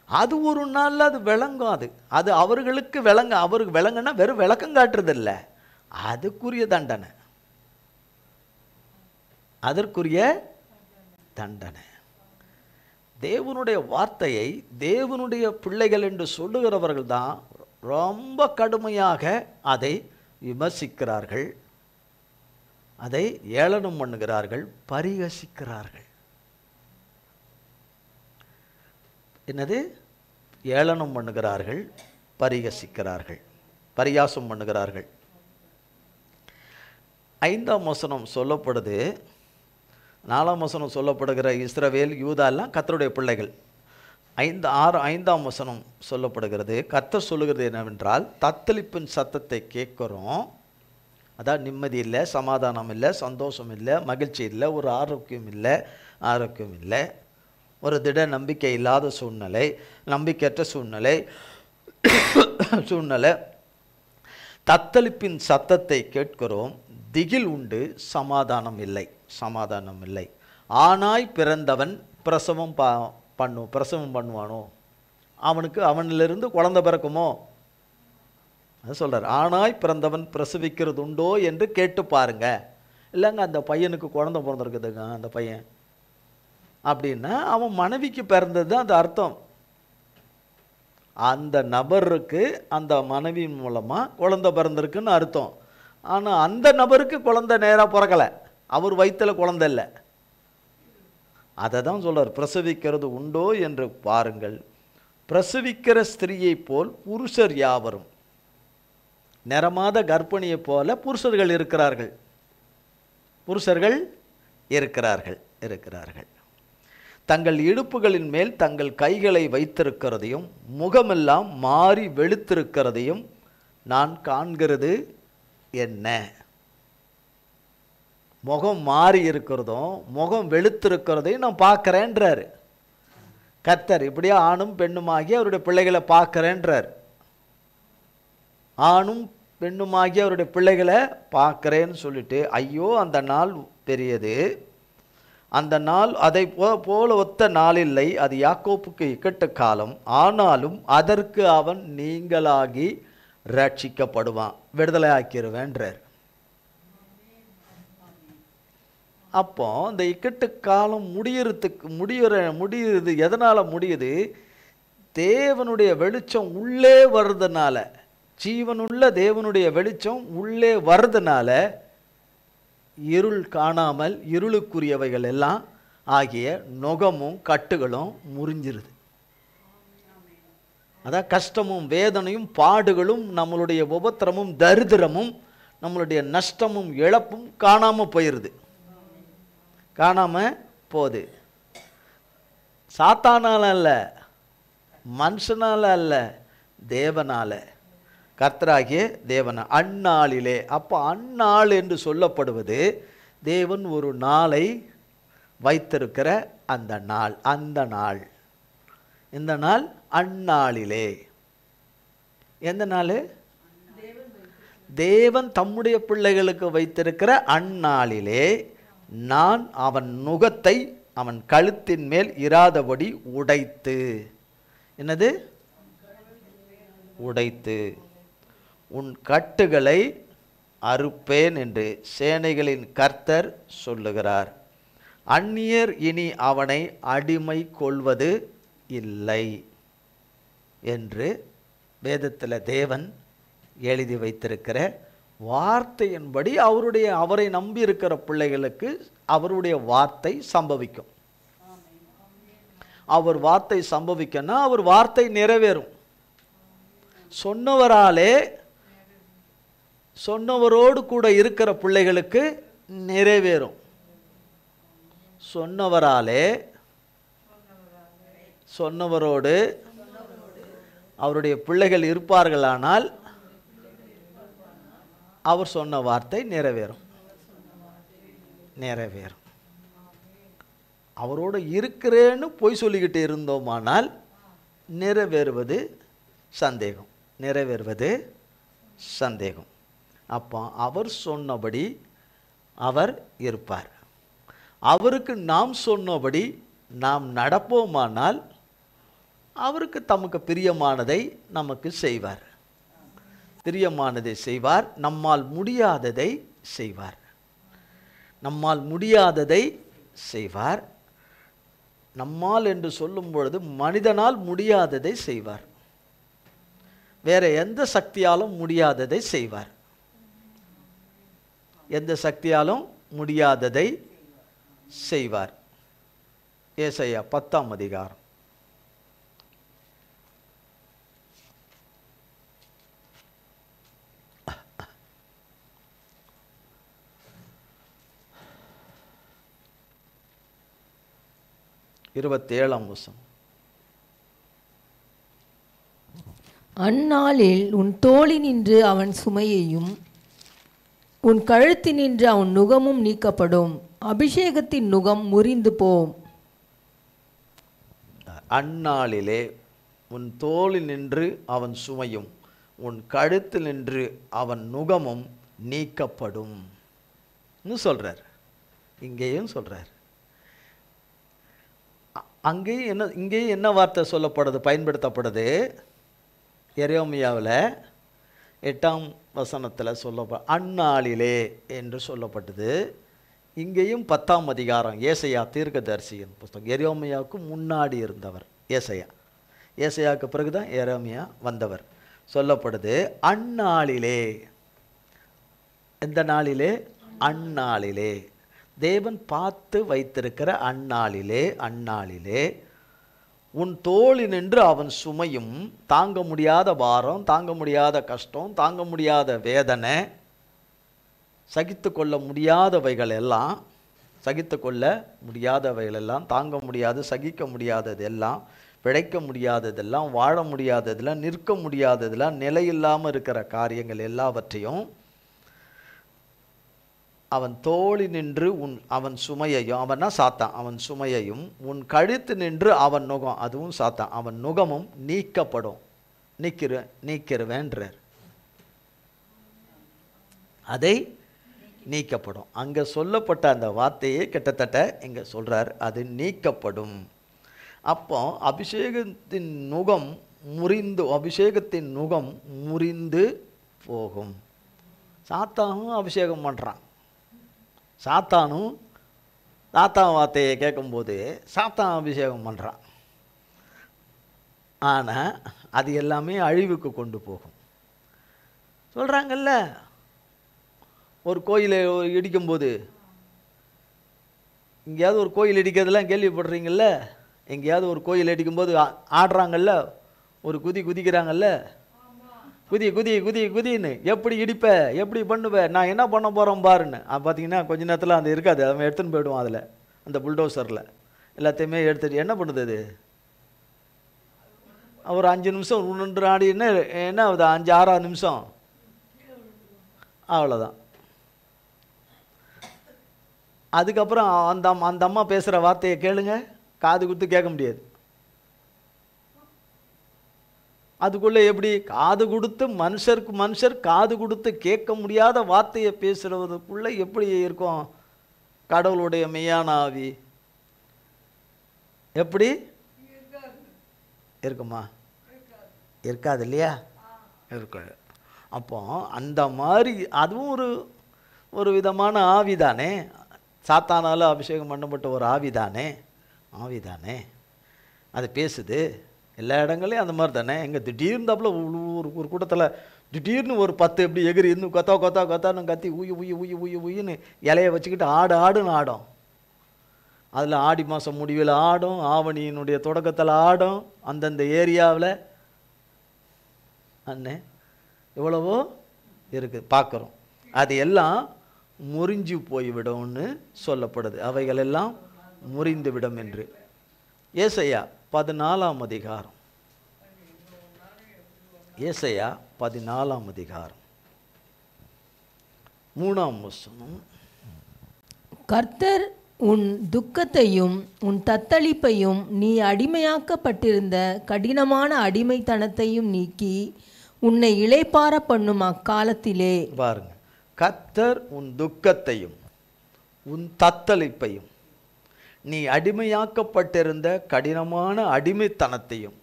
அது ஒரு நாளில் அது விளங்கும். அது அவர்களுக்கு அவருக்கு விளங்குன்னா வெறும் விளக்கம் காட்டுறதில்ல, அதுக்குரிய தண்டனை. அதற்குரிய தண்டனை. தேவனுடைய வார்த்தையை தேவனுடைய பிள்ளைகள் என்று சொல்லுகிறவர்கள் தான் ரொம்ப கடுமையாக அதை விமர்சிக்கிறார்கள், அதை ஏளனம் பண்ணுகிறார்கள், பரிகசிக்கிறார்கள். என்னது? ஏளனம் பண்ணுகிறார்கள், பரிகசிக்கிறார்கள், பரியாசம் பண்ணுகிறார்கள். 5ஆம் வசனம் சொல்லப்படுது. 4ஆம் வசனம் சொல்லப்படுகிற இஸ்ரவேல் யூதாலாம் கர்த்தருடைய பிள்ளைகள். 5ஆம் வசனம் சொல்லப்படுகிறது. கர்த்தர் சொல்லுகிறது என்னவென்றால், தத்தளிப்பின் சத்தத்தை கேட்குறோம். அதான் நிம்மதி இல்லை, சமாதானம் இல்லை, சந்தோஷம் இல்லை, மகிழ்ச்சி இல்லை, ஒரு ஆரோக்கியம் இல்லை, ஒரு திட நம்பிக்கை இல்லாத சூழ்நிலை, நம்பிக்கையற்ற சூழ்நிலை. தத்தளிப்பின் சத்தத்தை கேட்கிறோம், திகில் உண்டு, சமாதானம் இல்லை. ஆனாய் பிறந்தவன் பிரசவம் பண்ணுவானோ? அவனிலிருந்து குழந்தை பிறக்குமோ? அது சொல்கிறார். ஆனாய் பிறந்தவன் பிரசவிக்கிறது உண்டோ என்று கேட்டு பாருங்க. இல்லைங்க, அந்த பையனுக்கு குழந்தை பிறந்திருக்குதுங்க, அந்த பையன் அப்படின்னா அவன் மனைவிக்கு பிறந்தது தான் அந்த அர்த்தம். அந்த நபருக்கு அந்த மனைவியின் மூலமாக குழந்தை பிறந்திருக்குன்னு அர்த்தம். ஆனால் அந்த நபருக்கு குழந்தை நேராக பிறக்கலை, அவர் வயிற்றில் குழந்தை இல்லை. அதை தான் சொல்கிறார், பிரசவிக்கிறது உண்டோ என்று பாருங்கள். பிரசவிக்கிற ஸ்திரீயை போல் புருஷர் யாவரும், நிறமாத கர்ப்பிணியை போல புருஷர்கள் இருக்கிறார்கள். தங்கள் இடுப்புகளின் மேல் தங்கள் கைகளை வைத்திருக்கிறதையும் முகமெல்லாம் மாறி வெளுத்திருக்கிறதையும் நான் காண்கிறது என்ன? முகம் மாறி இருக்கிறதும் முகம் வெளுத்திருக்கிறதையும் நான் பார்க்குறேன்றார் கர்த்தர். இப்படியே ஆணும் பெண்ணுமாகி அவருடைய பிள்ளைகளை பார்க்குறேன்றார். ஆணும் பெண்ணுமாகி அவருடைய பிள்ளைகளை பார்க்குறேன்னு சொல்லிட்டு, ஐயோ அந்த நாள் பெரியது, அந்த நாள் அதை போல ஒத்த நாள் இல்லை, அது யாக்கோப்புக்கு இக்கட்டு காலம், ஆனாலும் அதற்கு அவன் நீங்களாகி ரட்சிக்கப்படுவான், விடுதலை ஆக்கிடுவேன்றார். அப்போ இந்த இக்கட்டு காலம் முடியுறது எதனால் முடியுது? தேவனுடைய வெளிச்சம் உள்ளே வர்றதுனால, ஜீவனுள்ள தேவனுடைய வெளிச்சம் உள்ளே வர்றதுனால இருள் காணாமல் இருளுக்குரியவைகள் எல்லாம் ஆகிய நுகமும் கட்டுகளும் முறிஞ்சிருது. அதான் கஷ்டமும் வேதனையும் பாடுகளும் நம்மளுடைய உபத்திரமும் தரித்திரமும் நம்மளுடைய நஷ்டமும் இழப்பும் காணாமல் போயிடுது. காணாமல் போகுது. சாத்தானால் அல்ல, மனுஷனால் அல்ல, தேவனால, கர்த்தராகிய தேவன். அந்நாளிலே, அப்போ அந்நாள் என்று சொல்லப்படுவது தேவன் ஒரு நாளை வைத்திருக்கிற அந்த நாள். அந்த நாள், இந்த நாள் அந்நாளிலே. எந்த நாள்? தேவன் தம்முடைய பிள்ளைகளுக்கு வைத்திருக்கிற அந்நாளிலே நான் அவன் நுகத்தை அவன் கழுத்தின் மேல் இராதபடி உடைத்து, என்னது? உடைத்து உன் கட்டுகளை அறுப்பேன் என்று சேனைகளின் கர்த்தர் சொல்லுகிறார். அந்நியர் இனி அவனை அடிமை கொள்வது இல்லை என்று வேதத்தில் தேவன் எழுதி வைத்திருக்கிற வார்த்தையின்படி அவரை நம்பி இருக்கிற பிள்ளைகளுக்கு அவருடைய வார்த்தை சம்பவிக்கும். அவர் வார்த்தை சம்பவிக்கன்னா அவர் வார்த்தை நிறைவேறும். சொன்னவராலே, சொன்னவரோடு கூட இருக்கிற பிள்ளைகளுக்கு நிறைவேறும். சொன்னவராலே, சொன்னவரோடு அவருடைய பிள்ளைகள் இருப்பார்களானால் அவர் சொன்ன வார்த்தை நிறைவேறும். நிறைவேறும். அவரோடு இருக்கிறேன்னு பொய் சொல்லிக்கிட்டு இருந்தோமானால் நிறைவேறுவது சந்தேகம். நிறைவேறுவது சந்தேகம். அப்போ அவர் சொன்னபடி அவர் இருப்பார். அவருக்கு நாம் சொன்னபடி நாம் நடப்போமானால் அவருக்கு தமக்கு பிரியமானதை நமக்கு செய்வார். பிரியமானதை செய்வார். நம்மால் முடியாததை செய்வார். நம்மால் முடியாததை செய்வார். நம்மால் என்று சொல்லும் பொழுது மனிதனால் முடியாததை செய்வார். வேற எந்த சக்தியாலும் முடியாததை செய்வார். எந்த சக்தியாலும் முடியாததை செய்வார். ஏசாயா 10ஆம் அதிகாரம். வசனம். அந்நாளில் உன் தோளினின்று அவன் சுமையையும் உன் கழுத்தினின்று அவன் நுகமும் நீக்கப்படும். அபிஷேகத்தின் நுகம் முறிந்து போம். அந்நாளிலே உன் தோளினின்று அவன் சுமையும் உன் கழுத்தினின்று அவன் நுகமும் நீக்கப்படும் சொல்றார். இங்கேயும் சொல்றார். அங்கேயும் என்ன, இங்கேயும் என்ன வார்த்தை சொல்லப்படுது, பயன்படுத்தப்படுது? எரேமியாவில் 8ஆம் வசனத்தில் சொல்லப்ப அந்நாளிலே என்று சொல்லப்பட்டது. இங்கேயும் 10ஆம் அதிகாரம் ஏசாயா தீர்க்கதரிசியின் புஸ்தகம். எரேமியாவுக்கு முன்னாடி இருந்தவர் ஏசாயா. ஏசாயாவுக்கு பிறகுதான் எரேமியா வந்தவர். சொல்லப்படுது அந்நாளிலே. எந்த நாளிலே? அந்நாளிலே. தேவன் பார்த்து வைத்திருக்கிற அந்நாளிலே. அந்நாளிலே உன் தோளினின்று அவன் சுமையும், தாங்க முடியாத பாரம், தாங்க முடியாத கஷ்டம், தாங்க முடியாத வேதனை, சகித்து கொள்ள முடியாதவைகள் எல்லாம், சகித்து கொள்ள முடியாதவைகளெல்லாம், தாங்க முடியாது சகிக்க முடியாததெல்லாம், பிழைக்க முடியாததெல்லாம், வாழ முடியாததெல்லாம், நிற்க முடியாததெல்லாம், நிலையில்லாமல் இருக்கிற காரியங்கள் எல்லாவற்றையும் அவன் தோளி நின்று அவன் சுமையையும், அவன்னா சாத்தான், அவன் சுமையையும், உன் கழுத்து நின்று அவன் நுகம், அதுவும் சாத்தான், அவன் நுகமும் நீக்கப்படும். நீக்கிறவேன்றார். அதை நீக்கப்படும். அங்கே சொல்லப்பட்ட அந்த வார்த்தையே கிட்டத்தட்ட இங்கே சொல்கிறார், அது நீக்கப்படும். அப்போ அபிஷேகத்தின் நுகம் முறிந்து போகும். சாத்தானும் அபிஷேகம் பண்ணுறான். சாத்தான் வார்த்தையை கேட்கும்போது சாத்தான் அபிஷேகம் பண்ணுறான். ஆனால் அது எல்லாமே அழிவுக்கு கொண்டு போகும். சொல்கிறாங்கல்ல, ஒரு கோயிலை இடிக்கும்போது எங்கேயாவது ஒரு கோயில் இடிக்கிறதுலாம் கேள்விப்படுறீங்கள்ல? எங்கேயாவது ஒரு கோயில் இடிக்கும்போது ஆடுறாங்கல்ல, ஒரு குதி குதிக்கிறாங்கல்ல, குதி குதி குதி குதின்னு, எப்படி இடிப்ப, எப்படி பண்ணுவ, நான் என்ன பண்ண போகிறோம் பாருன்னு. பார்த்தீங்கன்னா கொஞ்ச நேரத்தில் அந்த இருக்காது, அவன் எடுத்துன்னு போய்டுவான். அதில் அந்த புல்டோசரில் எல்லாத்தையுமே எடுத்துட்டு என்ன பண்ணுது அது? ஒரு 5 நிமிஷம் உருண்டு ஆடின்னு என்ன ஆகுது? 5-6 நிமிஷம், அவ்வளோதான். அதுக்கப்புறம் அந்த அம்மா பேசுகிற வார்த்தையை கேளுங்க, காது கொடுத்து கேட்க முடியாது. அதுக்குள்ளே எப்படி காது கொடுத்து மனுஷர் காது கொடுத்து கேட்க முடியாத வார்த்தையை பேசுகிறதுக்குள்ளே எப்படி இருக்கும் கடவுளுடைய மெய்யான ஆவி? எப்படி இருக்குமா? இருக்காது இல்லையா? இருக்காது. அப்போ அந்த மாதிரி அதுவும் ஒரு விதமான ஆவி தானே, சாத்தானால அபிஷேகம் பண்ணப்பட்ட ஒரு ஆவி தானே அது பேசுது. எல்லா இடங்களையும் அந்த மாதிரி தானே. எங்கே திடீர்ந்தாப்புல ஒரு கூட்டத்தில் திடீர்னு ஒரு 10 எப்படி எகிரி இன்னும் கொத்தான்னு கத்தி உயின்னு இலையை வச்சுக்கிட்டு ஆடுன்னு ஆடும். அதில் ஆடி மாதம் முடிவில் ஆடும், ஆவணியினுடைய தொடக்கத்தில் ஆடும், அந்தந்த ஏரியாவில் அண்ணே எவ்வளவோ இருக்குது பார்க்குறோம். அது எல்லாம் முறிஞ்சு போய்விடும்னு சொல்லப்படுது. அவைகள் எல்லாம் முறிந்து விடும் என்று. ஏசாயா 14ஆம் அதிகாரம், ஏசாயா 14ஆம் அதிகாரம் 3ஆம் வசனம். கர்த்தர் உன் துக்கத்தையும் உன் தத்தளிப்பையும் நீ அடிமையாக்கப்பட்டிருந்த கடினமான அடிமைத்தனத்தையும் நீக்கி உன்னை இளைப்பார பண்ணும் அக்காலத்திலே. பாருங்க, கர்த்தர் உன் துக்கத்தையும் உன் தத்தளிப்பையும் நீ அடிமையாக்கப்பட்டிருந்த கடினமான அடிமைத்தனத்தையும்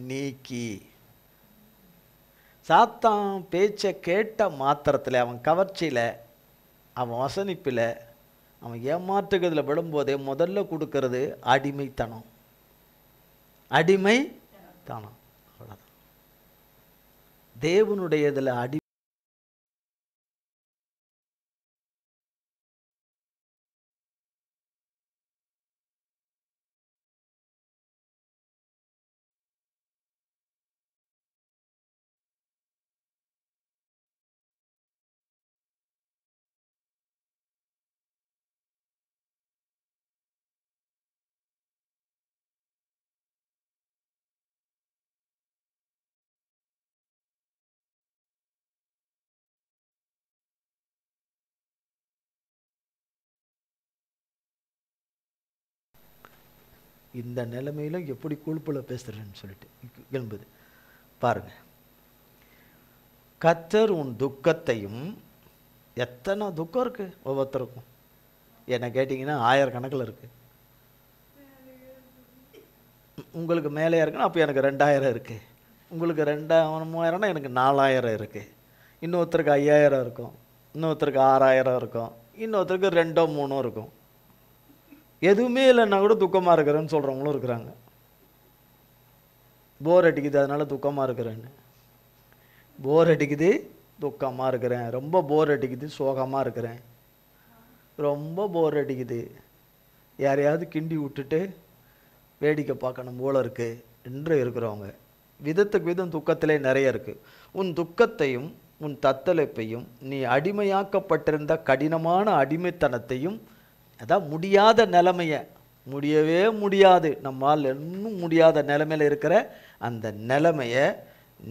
நீக்கி. சாத்தான் பேச்சை கேட்ட மாத்திரத்தில், அவன் கவர்ச்சியில், அவன் வசனிப்பில், அவன் ஏமாற்றுகிறதுல விடும்போதே முதல்ல கொடுக்கறது அடிமைத்தனம். அவ்வளோதான். தேவனுடைய இதில் இந்த நிலைமையிலும் எப்படி கொழுப்பில் பேசுகிறேன்னு சொல்லிட்டு எழும்புது பாருங்க. கர்த்தர் உன் துக்கத்தையும், எத்தனை துக்கம் இருக்கு ஒவ்வொருத்தருக்கும். என்ன கேட்டிங்கன்னா 1000 கணக்கில் இருக்கு. உங்களுக்கு மேலே இருக்குன்னா அப்போ எனக்கு 2000 இருக்கு. உங்களுக்கு 2000-3000னா எனக்கு 4000 இருக்கு. இன்னொருத்தருக்கு 5000 இருக்கும், இன்னொருத்தருக்கு 6000 இருக்கும், இன்னொருத்தருக்கு 2-3 இருக்கும். எதுவுமே இல்லைன்னா கூட துக்கமாக இருக்கிறேன்னு சொல்கிறவங்களும் இருக்கிறாங்க. போர் அடிக்குது அதனால துக்கமாக இருக்கிறேன்னு. போர் அடிக்குது துக்கமாக இருக்கிறேன், ரொம்ப போர் அடிக்குது சோகமாக இருக்கிறேன், ரொம்ப போர் அடிக்குது யாரையாவது கிண்டி விட்டுட்டு வேடிக்கை பார்க்கணும் போல இருக்கு என்று இருக்கிறவங்க. விதத்துக்கு விதம் துக்கத்திலே நிறைய இருக்குது. உன் துக்கத்தையும் உன் தத்தளிப்பையும் நீ அடிமையாக்கப்பட்டிருந்த கடினமான அடிமைத்தனத்தையும், அதான் முடியாத நிலைமையை, முடியவே முடியாது, நம்மால் இன்னும் முடியாத நிலைமையில் இருக்கிற அந்த நிலைமையை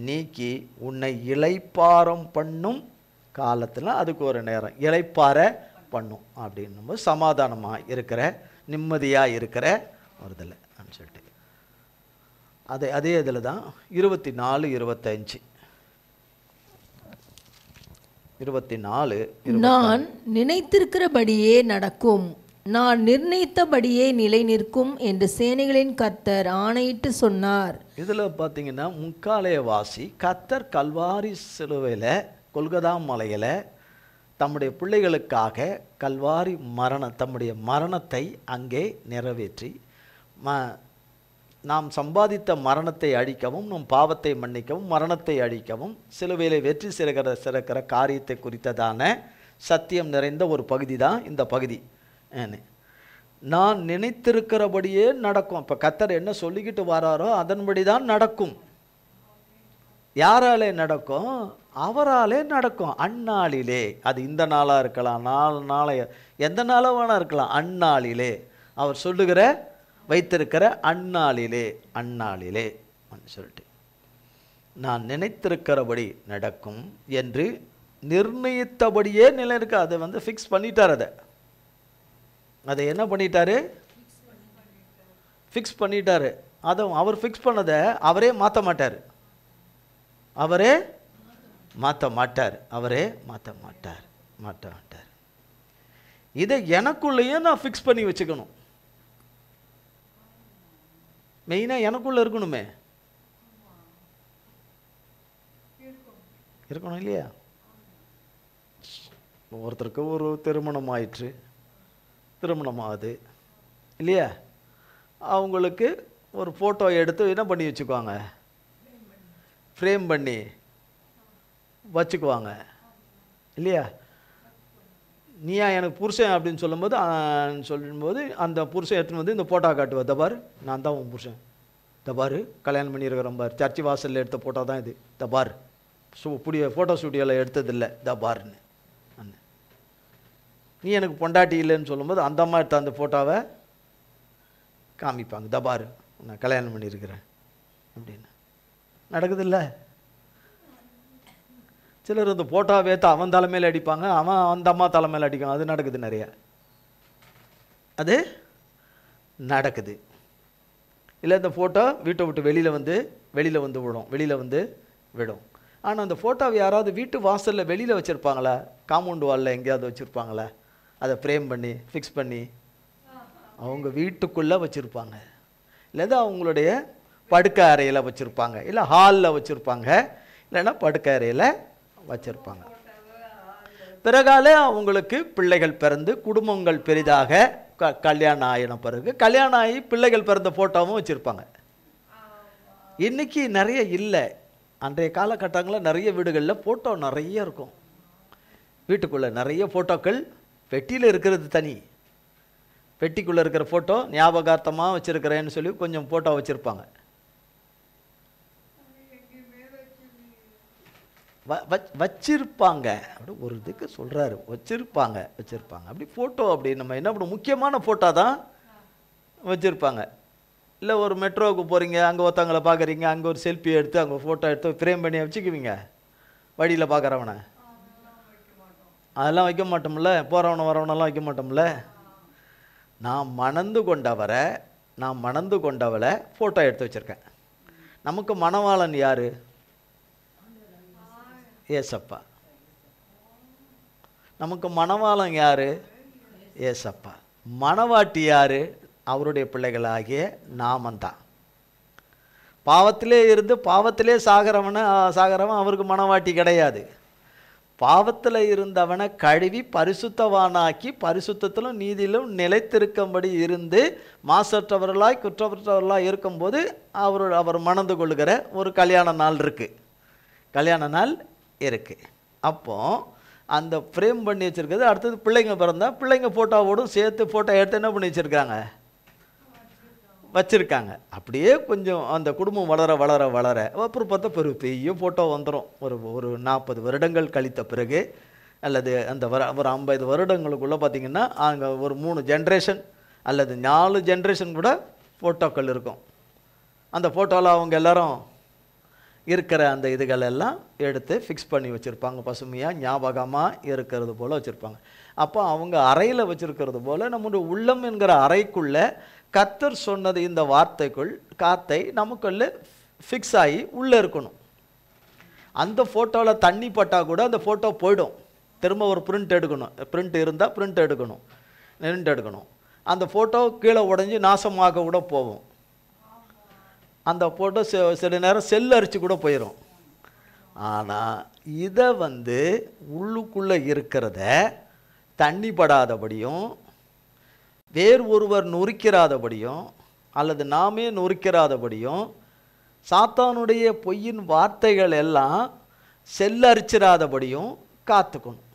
நீக்கி உன்னை இளைப்பாரம் பண்ணும் காலத்தில், அதுக்கு ஒரு நேரம் இளைப்பார பண்ணும் அப்படின்னு சமாதானமாக இருக்கிற, நிம்மதியாக இருக்கிற ஒரு இதில் சொல்லிட்டு அதே இதில் தான் 24-25 நான் நினைத்திருக்கிறபடியே நடக்கும், நான் நிர்ணயித்தபடியே நிலை நிற்கும் என்று சேனைகளின் கர்த்தர் ஆணையிட்டு சொன்னார். இதில் பார்த்தீங்கன்னா முக்காலயவாசி கர்த்தர் கல்வாரி சிலுவையில் கொல்கதா மலையில் தம்முடைய பிள்ளைகளுக்காக கல்வாரி தம்முடைய மரணத்தை அங்கே நிறைவேற்றி நாம் சம்பாதித்த மரணத்தை அழிக்கவும், நம் பாவத்தை மன்னிக்கவும், மரணத்தை அழிக்கவும் சிலுவையில் வெற்றி சிறக்கிற காரியத்தை குறித்ததான சத்தியம் நிறைந்த ஒரு பகுதி தான் இந்த பகுதி. நான் நினைத்திருக்கிறபடியே நடக்கும். இப்போ கர்த்தர் என்ன சொல்லிக்கிட்டு வராரோ அதன்படி தான் நடக்கும். யாராலே நடக்கும்? அவராலே நடக்கும். அந்நாளிலே, அது இந்த நாளாக இருக்கலாம், நாளைய எந்த நாளாக வேணா இருக்கலாம். அந்நாளிலே, அவர் சொல்லுகிற வைத்திருக்கிற அந்நாளிலே, அந்நாளிலே சொல்லிட்டு நான் நினைத்திருக்கிறபடி நடக்கும் என்று நிர்ணயித்தபடியே நிலை இருக்கு. அதை ஃபிக்ஸ் பண்ணிட்டார். அதை என்ன பண்ணிட்டாரு? ஃபிக்ஸ் பண்ணிட்டாரு. அதை அவர் ஃபிக்ஸ் பண்ணதை அவரே மாற்ற மாட்டார். அவரே மாற்ற மாட்டார். அவரே மாற்ற மாட்டார். மாற்ற மாட்டார். இதை எனக்குள்ளேயே நான் ஃபிக்ஸ் பண்ணி வச்சுக்கணும். மெயினாக எனக்குள்ள இருக்கணுமே, இருக்கணும் இல்லையா? ஒருத்தருக்கு ஒரு திருமணம் ஆயிற்று, திருமணம் ஆகுது இல்லையா? அவங்களுக்கு ஒரு ஃபோட்டோ எடுத்து என்ன பண்ணி வச்சுக்குவாங்க? ஃப்ரேம் பண்ணி வச்சுக்குவாங்க இல்லையா? நீயா எனக்கு புருஷன் அப்படின்னு சொல்லும்போது அந்த புருஷன் எடுத்துன்னு வந்து இந்த ஃபோட்டோ காட்டுவா. தபார், நான் தான் உன் புருஷன். தபார், கல்யாணம் பண்ணியிருக்கிறேன் பார், சர்ச்சி வாசலில் எடுத்த ஃபோட்டோ தான் இது. தபார், ஃபோட்டோ ஸ்டூடியோவில் எடுத்ததில்லை. தபார்னு நீ எனக்கு பொண்டாட்டி இல்லைன்னு சொல்லும்போது அந்த அம்மா எடுத்த அந்த ஃபோட்டோவை காமிப்பாங்க. தபார், நான் கல்யாணம் பண்ணியிருக்கிறேன் அப்படின்னு. நடக்குதில்ல? சிலர் அந்த ஃபோட்டோவை ஏற்ற அவன் தலைமையில் அடிப்பாங்க, அவன் அந்த அம்மா தலைமையில் அடிக்கும். அது நடக்குது நிறைய. அது நடக்குது. இல்லை இந்த ஃபோட்டோ வீட்டை விட்டு வெளியில் வந்து விடும். ஆனால் அந்த ஃபோட்டோவை யாராவது வீட்டு வாசலில் வெளியில் வச்சுருப்பாங்களா? காம்பவுண்ட் வாலில் எங்கேயாவது வச்சுருப்பாங்களா? அதை ஃப்ரேம் பண்ணி ஃபிக்ஸ் பண்ணி அவங்க வீட்டுக்குள்ளே வச்சுருப்பாங்க. இல்லைதா அவங்களுடைய படுக்கை அறையில் வச்சுருப்பாங்க, இல்லை ஹாலில் வச்சுருப்பாங்க, இல்லைன்னா படுக்கை அறையில் வச்சுருப்பாங்க. பிறகாலே அவங்களுக்கு பிள்ளைகள் பிறந்து குடும்பங்கள் பெரிதாக கல்யாணம் ஆயின பிறகு கல்யாணம் ஆகி பிள்ளைகள் பிறந்த ஃபோட்டோவும் வச்சுருப்பாங்க. இன்றைக்கி நிறைய இல்லை. அன்றைய காலகட்டங்களில் நிறைய வீடுகளில் ஃபோட்டோ நிறைய இருக்கும். வீட்டுக்குள்ளே நிறைய ஃபோட்டோக்கள், பெட்டியில் இருக்கிறது தனி, பெட்டிக்குள்ளே இருக்கிற ஃபோட்டோ ஞாபகார்த்தமாக வச்சுருக்கிறேன்னு சொல்லி கொஞ்சம் ஃபோட்டோ வச்சுருப்பாங்க. வச்சிருப்பாங்க அப்படி ஒரு இதுக்கு சொல்கிறாரு, வச்சுருப்பாங்க. அப்படி ஃபோட்டோ அப்படி நம்ம என்ன பண்ணுவோம், முக்கியமான ஃபோட்டோ தான் வச்சுருப்பாங்க. இல்லை ஒரு மெட்ரோவுக்கு போகிறீங்க, அங்கே ஒருத்தவங்களை பார்க்குறீங்க, அங்கே ஒரு செல்ஃபி எடுத்து அங்கே ஃபோட்டோ எடுத்து ஃப்ரேம் பண்ணி வச்சுக்குவீங்க. வழியில் பார்க்குறவனை அதெல்லாம் வைக்க மாட்டோம்ல, போகிறவனை வரவனெல்லாம் வைக்க மாட்டோம்ல. நான் மணந்து கொண்டவளை ஃபோட்டோ எடுத்து வச்சுருக்கேன். நமக்கு மணவாளன் யார்? ஏசப்பா. நமக்கு மணவாளன் யார்? ஏசப்பா. மணவாட்டி யார்? அவருடைய பிள்ளைகளாகிய நாமந்தான். பாவத்திலே இருந்து பாவத்திலே சாகிறவன் அவருக்கு மணவாட்டி கிடையாது. பாவத்தில் இருந்தவனை கழுவி பரிசுத்தவானாக்கி பரிசுத்தத்திலும் நீதியிலும் நிலைத்திருக்கும்படி இருந்து மாசற்றவர்களாய் குற்றமற்றவர்களாய் இருக்கும்போது அவர் மணந்து கொள்ளுகிற ஒரு கல்யாண நாள் இருக்குது. அப்போது அந்த ஃப்ரேம் பண்ணி வச்சுருக்கிறது. அடுத்தது பிள்ளைங்க பிறந்தால் பிள்ளைங்க ஃபோட்டோவோடும் சேர்த்து ஃபோட்டோ எடுத்து என்ன பண்ணி வச்சுருக்காங்க. அப்படியே கொஞ்சம் அந்த குடும்பம் வளர அப்புறம் பார்த்தா பெரிய ஃபோட்டோ வந்துடும். ஒரு 40 வருடங்கள் கழித்த பிறகு, அல்லது அந்த ஒரு 50 வருடங்களுக்குள்ளே பார்த்திங்கன்னா அங்கே ஒரு 3 ஜென்ரேஷன் அல்லது 4 ஜென்ரேஷன் கூட ஃபோட்டோக்கள் இருக்கும். அந்த ஃபோட்டோவில் அவங்க எல்லோரும் இருக்கிற அந்த இதுகளெல்லாம் எடுத்து ஃபிக்ஸ் பண்ணி வச்சுருப்பாங்க. பசுமையாக ஞாபகமாக இருக்கிறது போல் வச்சுருப்பாங்க. அப்போ அவங்க அறையில் வச்சுருக்கிறது போல் நம்முடைய உள்ளம் என்கிற அறைக்குள்ளே கர்த்தர் சொன்னது இந்த வார்த்தை நமக்குள்ளே ஃபிக்ஸ் ஆகி உள்ளே இருக்கணும். அந்த ஃபோட்டோவில் தண்ணி பட்டால் கூட அந்த ஃபோட்டோ போயிடும். திரும்ப ஒரு பிரிண்ட் இருந்தால் பிரிண்ட் எடுக்கணும். அந்த ஃபோட்டோ கீழே உடஞ்சி நாசமாக கூட போகும். அந்த ஃபோட்டோ சில நேரம் செல் அரிச்சு கூட போயிடும். ஆனால் இதை உள்ளுக்குள்ளே இருக்கிறத தண்ணி படாதபடியும் வேறு ஒருவர் நொறுக்கிறாதபடியும் அல்லது நாமே நொறுக்கிறாதபடியும் சாத்தானுடைய பொய்யின் வார்த்தைகள் எல்லாம் செல்லரிச்சிடாதபடியும் காத்துக்கணும்.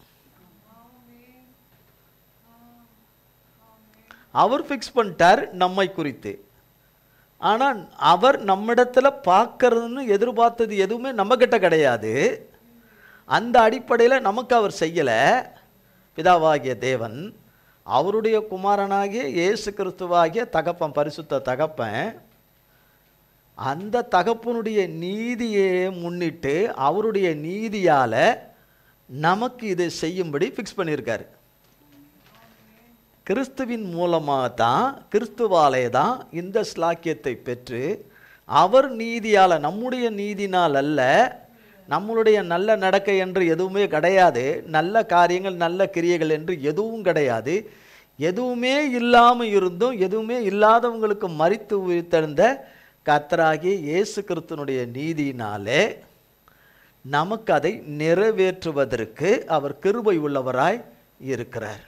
அவர் ஃபிக்ஸ் பண்ணிட்டார் நம்மை குறித்து. ஆனால் அவர் நம்மிடத்துல பார்க்கறதுன்னு எதிர்பார்த்தது எதுவுமே நம்மக்கிட்ட கிடையாது. அந்த அடிப்படையில் நமக்கு அவர் செய்யலை. பிதாவாகிய தேவன் அவருடைய குமாரனாகிய இயேசு கிறிஸ்துவாகிய தகப்பன், பரிசுத்த தகப்பன், அந்த தகப்பனுடைய நீதியை முன்னிட்டு அவருடைய நீதியால் நமக்கு இதை செய்யும்படி ஃபிக்ஸ் பண்ணியிருக்காரு. கிறிஸ்துவின் மூலமாக தான், கிறிஸ்துவாலே தான் இந்த ஸ்லாக்கியத்தை பெற்று அவர் நீதியால், நம்முடைய நீதினால் அல்ல, நம்மளுடைய நல்ல நடக்கை என்று எதுவுமே கிடையாது, நல்ல காரியங்கள் நல்ல கிரியைகள் என்று எதுவும் கிடையாது. எதுவுமே இல்லாமல் இருந்தும் எதுவுமே இல்லாதவங்களுக்கு மரித்து உயிர்த்தெழுந்த கர்த்தராகிய இயேசு கிறிஸ்துனுடைய நீதியினாலே நமக்கு அதை நிறைவேற்றுவதற்கு அவர் கிருபை உள்ளவராய் இருக்கிறார்.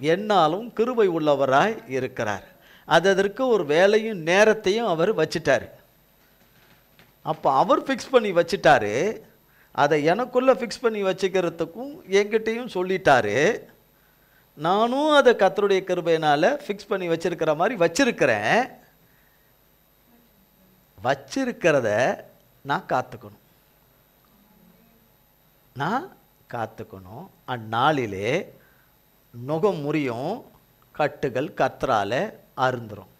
என்னாலும் கிருபை உள்ளவராய் இருக்கிறார். அதற்கு ஒரு வேலையும் நேரத்தையும் அவர் வச்சிட்டார். அப்போ அவர் ஃபிக்ஸ் பண்ணி வச்சிட்டாரு. அதை எனக்குள்ளே ஃபிக்ஸ் பண்ணி வச்சுக்கிறதுக்கும் என்கிட்டையும் சொல்லிட்டாரு. நானும் அதை கர்த்தருடைய கிருபையினால் ஃபிக்ஸ் பண்ணி வச்சிருக்கிற மாதிரி வச்சிருக்கிறேன். வச்சிருக்கிறத நான் காத்துக்கணும். அந்நாளிலே நுகம் முறியும், கட்டுகள் கர்த்தரால அருந்துரும்.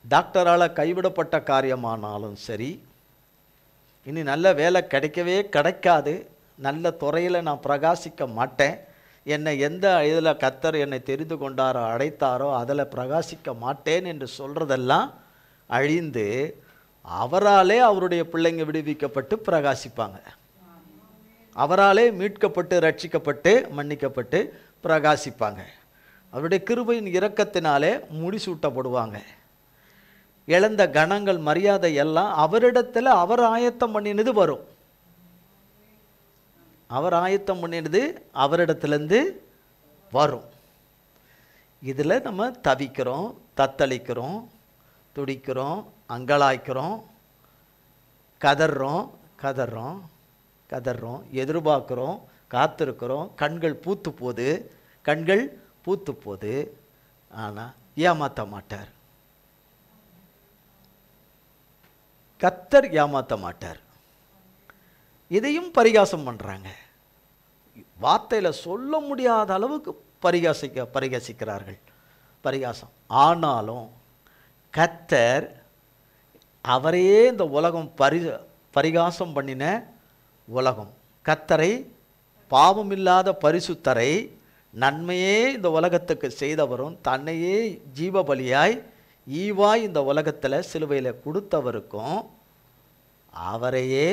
டாக்டரால் கைவிடப்பட்ட காரியமானாலும் சரி, இனி நல்ல வேலை கிடைக்கவே கிடைக்காது, நல்ல துறையில் நான் பிரகாசிக்க மாட்டேன், என்னை எந்த இதில் கர்த்தர் என்னை தெரிந்து கொண்டாரோ அடைத்தாரோ அதில் பிரகாசிக்க மாட்டேன் என்று சொல்கிறதெல்லாம் அழிந்து அவராலே அவருடைய பிள்ளைங்க விடுவிக்கப்பட்டு பிரகாசிப்பாங்க. அவராலே மீட்கப்பட்டு ரட்சிக்கப்பட்டு மன்னிக்கப்பட்டு பிரகாசிப்பாங்க. அவருடைய கிருபையின் இரக்கத்தினாலே முடிசூட்டப்படுவாங்க. இழந்த கணங்கள் மரியாதை எல்லாம் அவரிடத்தில் அவர் ஆயத்தம் பண்ணினது வரும். அவர் ஆயத்தம் பண்ணினது அவரிடத்துலேருந்து வரும். இதில் நம்ம தவிக்கிறோம், தத்தளிக்கிறோம், துடிக்கிறோம், அங்கலாய்க்கிறோம், கதறோம், எதிர்பார்க்குறோம், காத்திருக்கிறோம். கண்கள் பூத்து போகுது. ஆனால் ஏமாற்ற மாட்டார். கர்த்தர் ஏமாற்ற மாட்டார். இதையும் பரிகாசம் பண்ணுறாங்க. வார்த்தையில் சொல்ல முடியாத அளவுக்கு பரிகாசிக்கிறார்கள். பரிகாசம். ஆனாலும் கர்த்தர் அவரையே இந்த உலகம் பரிகாசம் பண்ணின உலகம், கர்த்தரை பாவமில்லாத பரிசுத்தரை நன்மையே இந்த உலகத்துக்கு செய்தவரும் தன்னையே ஜீவபலியாய் ஈவாய் இந்த உலகத்தில் சிலுவையில் கொடுத்தவருக்கும் அவரையே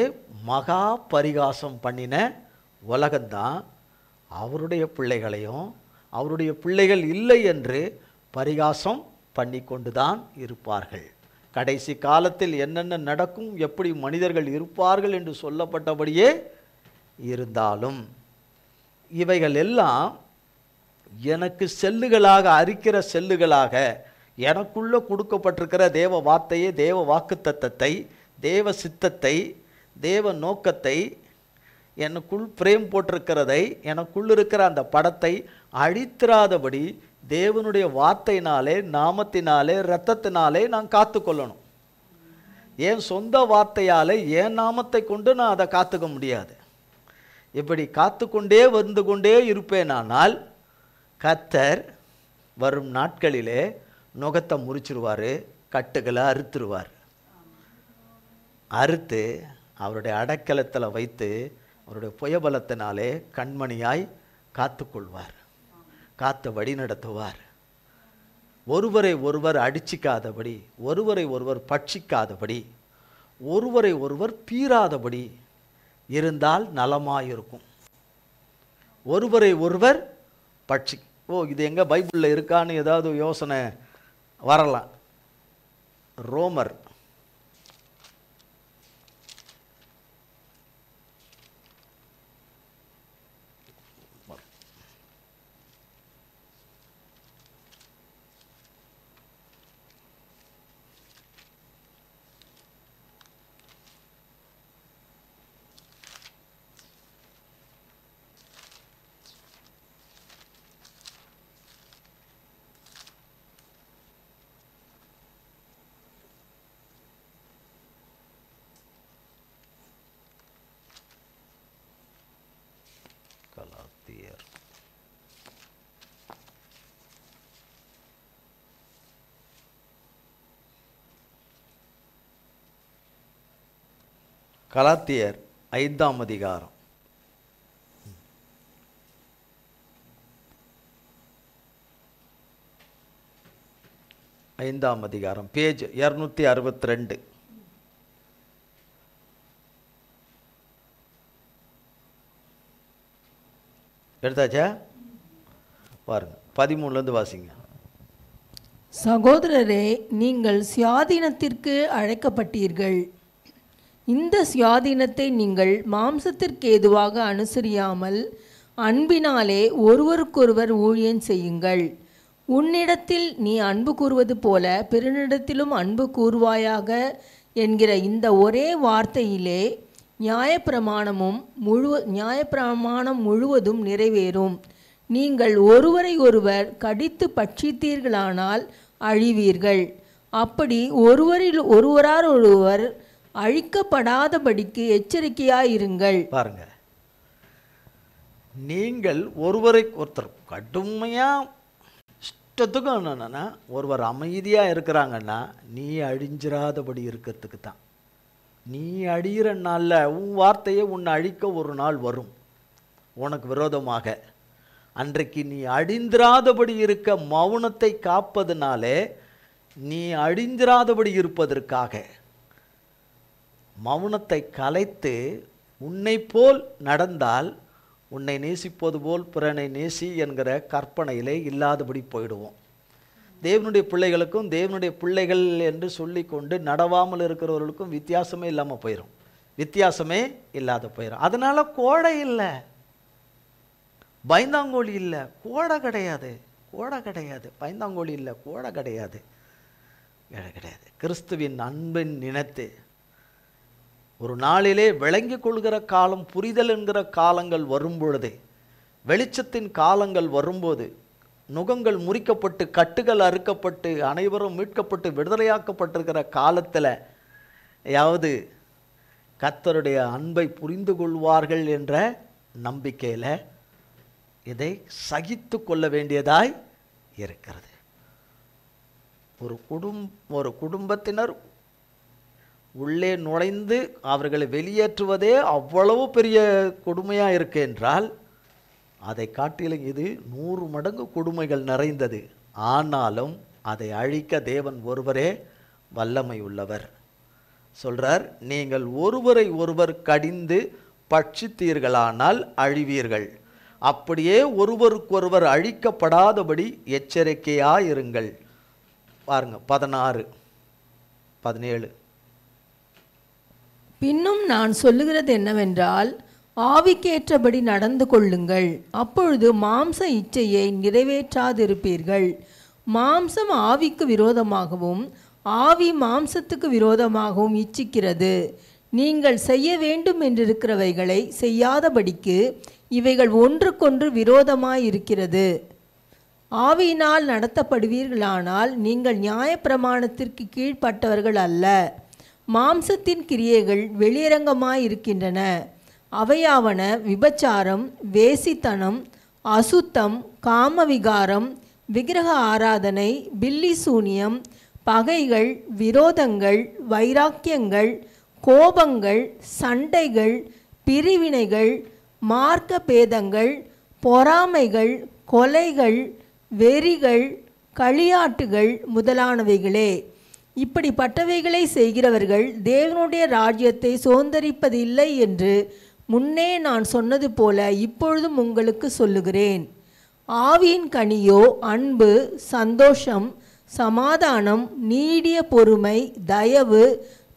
மகா பரிகாசம் பண்ணின உலகம்தான் அவருடைய பிள்ளைகளையும் அவருடைய பிள்ளைகள் இல்லை என்று பரிகாசம் பண்ணி கொண்டு தான் இருப்பார்கள். கடைசி காலத்தில் என்னென்ன நடக்கும், எப்படி மனிதர்கள் இருப்பார்கள் என்று சொல்லப்பட்டபடியே இருந்தாலும் இவைகள் எல்லாம் எனக்கு செல்லுகளாக, அரிக்கிற செல்லுகளாக, எனக்குள்ளே கொடுக்கப்பட்டிருக்கிற தேவ வார்த்தையை, தேவ வாக்குத்தத்தத்தை, தேவ சித்தத்தை, தேவ நோக்கத்தை, எனக்குள் பிரேம் போட்டிருக்கிறதை, எனக்குள் இருக்கிற அந்த படத்தை அழித்திராதபடி தேவனுடைய வார்த்தையினாலே, நாமத்தினாலே, இரத்தத்தினாலே நான் காத்துக்கொள்ளணும். என் சொந்த வார்த்தையால் என் நாமத்தை கொண்டு நான் அதை காத்துக்க முடியாது. இப்படி காத்துக்கொண்டே வந்து கொண்டே இருப்பேனானால் கர்த்தர் வரும் நாட்களிலே நுகத்தை முறிச்சிருவார், கட்டுகளை அறுத்துருவார். அறுத்து அவருடைய அடைக்கலத்தில் வைத்து அவருடைய புயபலத்தினாலே கண்மணியாய் காத்துக்கொள்வார், காத்து வழி நடத்துவார். ஒருவரை ஒருவர் அடிச்சிக்காதபடி, ஒருவரை ஒருவர் பட்சிக்காதபடி, ஒருவரை ஒருவர் பீறாதபடி இருந்தால் நலமாயிருக்கும். ஒருவரை ஒருவர் இது எங்கே பைபிளில் இருக்கான்னு ஏதாவது யோசனை வரலாம். ரோமர் கலாத்தியர் 5ஆம் அதிகாரம். ஐந்தாம் அதிகாரம், பேஜ் 262. எடுத்தாச்சா? பாருங்க, 13லேருந்து வாசிங்க. சகோதரரே, நீங்கள் சுயாதீனத்திற்கு அழைக்கப்பட்டீர்கள். இந்த சுயாதீனத்தை நீங்கள் மாம்சத்திற்கு ஏதுவாக அனுசரியாமல் அன்பினாலே ஒருவருக்கொருவர் ஊழியம் செய்யுங்கள். உன்னிடத்தில் நீ அன்பு கூறுவது போல பிறனிடத்திலும் அன்பு கூறுவாயாக என்கிற இந்த ஒரே வார்த்தையிலே நியாயப்பிரமாணம் முழுவதும் நிறைவேறும். நீங்கள் ஒருவரை ஒருவர் கடித்து பட்சித்தீர்களானால் அழிவீர்கள். அப்படி ஒருவரால் ஒருவர் அழிக்கப்படாதபடிக்கு எச்சரிக்கையாயிருங்கள். பாருங்க, நீங்கள் ஒருவரை ஒருத்தர் கடுமையாக இஷ்டத்துக்கும் என்னன்னா ஒருவர் அமைதியாக இருக்கிறாங்கன்னா நீ அழிஞ்சிராதபடி இருக்கிறதுக்கு தான். நீ அழிகிற நாளில் உன் வார்த்தையை உன்னை அழிக்க ஒரு நாள் வரும் உனக்கு விரோதமாக. அன்றைக்கு நீ அழிந்திராதபடி இருக்க மௌனத்தை காப்பதுனாலே நீ அழிந்திராதபடி இருப்பதற்காக மௌனத்தை கலைத்து உன்னை போல் நடந்தால் உன்னை நேசிப்பது போல் பிறனை நேசி என்கிற கற்பனையிலே இல்லாதபடி போயிடுவோம். தேவனுடைய பிள்ளைகளுக்கும் தேவனுடைய பிள்ளைகள் என்று சொல்லிக்கொண்டு நடவாமல் இருக்கிறவர்களுக்கும் வித்தியாசமே இல்லாமல் போயிடும். வித்தியாசமே இல்லாத போயிடும். அதனால் கோடை இல்லை, பயந்தாங்கோழி இல்லை, கோடை கிடையாது. கோடை கிடையாது, பயந்தாங்கோழி இல்லை, கோடை கிடையாது, கிடையாது. கிறிஸ்துவின் அன்பின் நினைத்து ஒரு நாளிலே விளங்கி கொள்கிற காலம், புரிதல் என்கிற காலங்கள் வரும்பொழுது, வெளிச்சத்தின் காலங்கள் வரும்போது, நுகங்கள் முறிக்கப்பட்டு கட்டுகள் அறுக்கப்பட்டு அனைவரும் மீட்கப்பட்டு விடுதலையாக்கப்பட்டிருக்கிற காலத்தில் யாவது கர்த்தருடைய அன்பை புரிந்து கொள்வார்கள் என்ற நம்பிக்கையில் இதை சகித்து கொள்ள வேண்டியதாய் இருக்கிறது. ஒரு குடும்பத்தினர் உள்ளே நுழைந்து அவர்களை வெளியேற்றுவதே அவ்வளவு பெரிய கொடுமையாக இருக்கு என்றால் அதை காட்டிலும் இது 100 மடங்கு கொடுமைகள் நிறைந்தது. ஆனாலும் அதை அழிக்க தேவன் ஒருவரே வல்லமை உள்ளவர். சொல்றார், நீங்கள் ஒருவரை ஒருவர் கடிந்து பட்சித்தீர்களானால் அழிவீர்கள். அப்படியே ஒருவருக்கொருவர் அழிக்கப்படாதபடி எச்சரிக்கையாயிருங்கள். பாருங்க 16, 17. பின்னும் நான் சொல்லுகிறது என்னவென்றால், ஆவிக்கேற்றபடி நடந்து கொள்ளுங்கள், அப்பொழுது மாம்ச இச்சையை நிறைவேற்றாதிருப்பீர்கள். மாம்சம் ஆவிக்கு விரோதமாகவும் ஆவி மாம்சத்துக்கு விரோதமாகவும் இச்சிக்கிறது. நீங்கள் செய்ய வேண்டும் என்றிருக்கிறவைகளை செய்யாதபடிக்கு இவைகள் ஒன்றுக்கொன்று விரோதமாயிருக்கிறது. ஆவியினால் நடத்தப்படுவீர்களானால் நீங்கள் நியாயப்பிரமாணத்திற்கு கீழ்ப்பட்டவர்கள் அல்ல. மாம்சத்தின் கிரியைகள் வெளியரங்கமாயிருக்கின்றன. அவையாவன விபச்சாரம், வேசித்தனம், அசுத்தம், காமவிகாரம், விக்கிரக ஆராதனை, பில்லி சூனியம், பகைகள், விரோதங்கள், வைராக்கியங்கள், கோபங்கள், சண்டைகள், பிரிவினைகள், மார்க்க பேதங்கள், பொறாமைகள், கொலைகள், வெறிகள், களியாட்டுகள் முதலானவைகளே. இப்படிப்பட்டவைகளை செய்கிறவர்கள் தேவனுடைய ராஜ்யத்தை சுதந்தரிப்பதில்லை என்று முன்னே நான் சொன்னது போல இப்பொழுதும் உங்களுக்கு சொல்லுகிறேன். ஆவியின் கனியோ அன்பு, சந்தோஷம், சமாதானம், நீடிய பொறுமை, தயவு,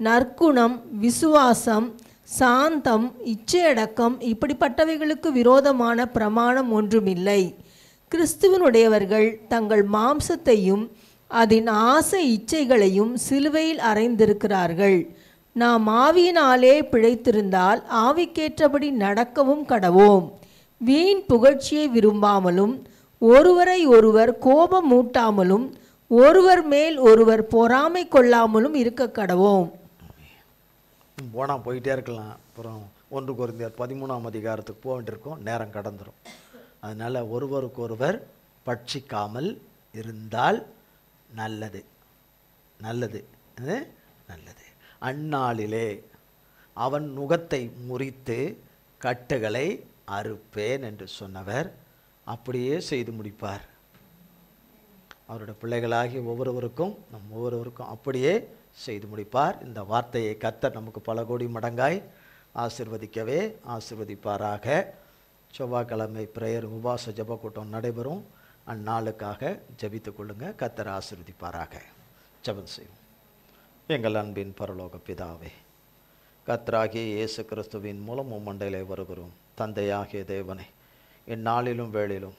நற்குணம், விசுவாசம், சாந்தம், இச்சையடக்கம். இப்படிப்பட்டவைகளுக்கு விரோதமான பிரமாணம் ஒன்றுமில்லை. கிறிஸ்துவனுடையவர்கள் தங்கள் மாம்சத்தையும் அதன் ஆசை இச்சைகளையும் சிலுவையில் அறைந்திருக்கிறார்கள். நாம் ஆவியினாலே பிழைத்திருந்தால் ஆவிக்கேற்றபடி நடக்கவும் கடவோம். வீண் புகழ்ச்சியை விரும்பாமலும் ஒருவரை ஒருவர் கோபம் மூட்டாமலும் ஒருவர் மேல் ஒருவர் பொறாமை கொள்ளாமலும் இருக்க கடவோம். போனால் போயிட்டே இருக்கலாம். அப்புறம் 1 கொரிந்தியர் 13ஆம் அதிகாரத்துக்கு போக வேண்டியிருக்கோம், நேரம் கடந்துடும். அதனால் ஒருவருக்கு ஒருவர் பட்சிக்காமல் இருந்தால் நல்லது, நல்லது, நல்லது. அந்நாளிலே அவன் நுகத்தை முறித்து கட்டுகளை அறுப்பேன் என்று சொன்னவர் அப்படியே செய்து முடிப்பார். அவருடைய பிள்ளைகளாகிய ஒவ்வொருவருக்கும் அப்படியே செய்து முடிப்பார். இந்த வார்த்தையை கர்த்தர் நமக்கு பல கோடி மடங்காய் ஆசீர்வதிப்பாராக. செவ்வாய்க்கிழமை பிரேயர் உபவாச ஜெப கூட்டம் நடைபெறும். அந்நாளுக்காக ஜெபித்துக் கொள்ளுங்க. கர்த்தர் ஆசீர்வதிப்பாராக. ஜெபம் செய்வோம். எங்கள் அன்பின் பரலோக பிதாவே, கர்த்தராகிய இயேசு கிறிஸ்துவின் மூலம் உம்மண்டையிலே வருகிறோம். தந்தையாகிய தேவனை, இந்நாளிலும் வேளையிலும்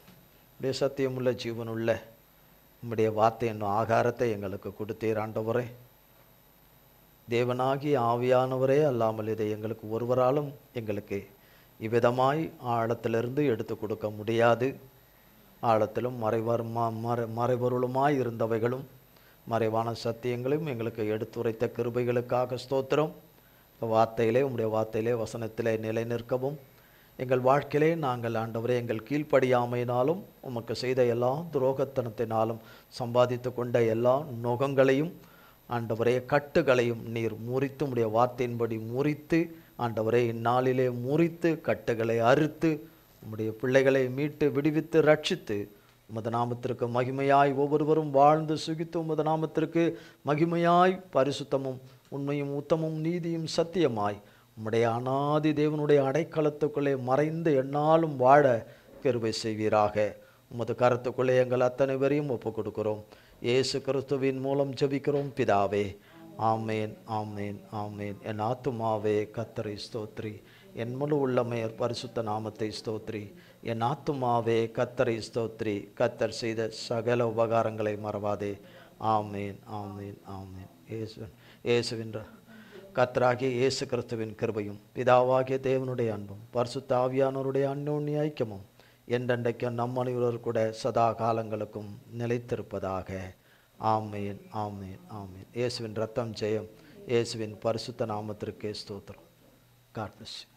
உடைய சத்தியமுள்ள ஜீவனுள்ள உம்முடைய வார்த்தை என்னும் ஆகாரத்தை எங்களுக்கு கொடுத்தீர் ஆண்டவரே. தேவனாகிய ஆவியானவரே அல்லாமல் இதை எங்களுக்கு ஒருவராலும் எங்களுக்கு இவ்விதமாய் ஆழத்திலிருந்து எடுத்து கொடுக்க முடியாது. ஆழத்திலும் மறைபொருளுமாய் இருந்தவைகளும் மறைவான சத்தியங்களையும் எங்களுக்கு எடுத்துரைத்த கிருபைகளுக்காக ஸ்தோத்திரம். வார்த்தையிலே உம்முடைய வார்த்தையிலே வசனத்திலே நிலை நிற்கவும் எங்கள் வாழ்க்கையிலே நாங்கள் ஆண்டவரே எங்கள் கீழ்ப்படியாமையினாலும் உமக்கு செய்த எல்லா துரோகத்தனத்தினாலும் சம்பாதித்து கொண்ட எல்லா நுகங்களையும் ஆண்டவரே கட்டுகளையும் நீர் முறித்து உம்முடைய வார்த்தையின்படி முறித்து ஆண்டவரே இந்நாளிலே முறித்து கட்டுகளை அறுத்து உம்முடைய பிள்ளைகளை மீட்டு விடுவித்து ரட்சித்து உமது நாமத்திற்கு மகிமையாய் ஒவ்வொருவரும் வாழ்ந்து சுகித்து உமது நாமத்திற்கு மகிமையாய் பரிசுத்தமும் உண்மையும் உத்தமும் நீதியும் சத்தியமாய் உம்முடைய அநாதி தேவனுடைய அடைக்கலத்துக்குள்ளே மறைந்து எந்நாளும் வாழ கிருபை செய்வீராக. உமது கருத்துக்குள்ளே எங்கள் அத்தனை பேரையும் ஒப்புக் கொடுக்கிறோம். இயேசு கிறிஸ்துவின் மூலம் ஜெபிக்கிறோம் பிதாவே. ஆமேன், ஆமேன், ஆமேன். என் ஆத்துமாவே கர்த்தரை ஸ்தோத்ரி, என் முழு உள்ளமே பரிசுத்த நாமத்தை ஸ்தோத்ரி. என் ஆத்துமாவே கர்த்தரை ஸ்தோத்ரி, கர்த்தர் செய்த சகல உபகாரங்களை மறவாதே. ஆமேன், ஆமேன், ஆமேன். இயேசுவின் கர்த்தராகிய இயேசு கிறிஸ்துவின் கிருபையும் பிதாவாகிய தேவனுடைய அன்பும் பரிசுத்த ஆவியானவருடைய அந்யோன்ய ஐக்கியமும் என்றென்றைக்கும் நம் அனைவரோடு கூட சதா காலங்களுக்கும் நிலைத்திருப்பதாக. ஆமேன், ஆமேன், ஆமேன். இயேசுவின் ரத்தம் ஜெயம். இயேசுவின் பரிசுத்த நாமத்திற்கே ஸ்தோத்திரம். God bless you.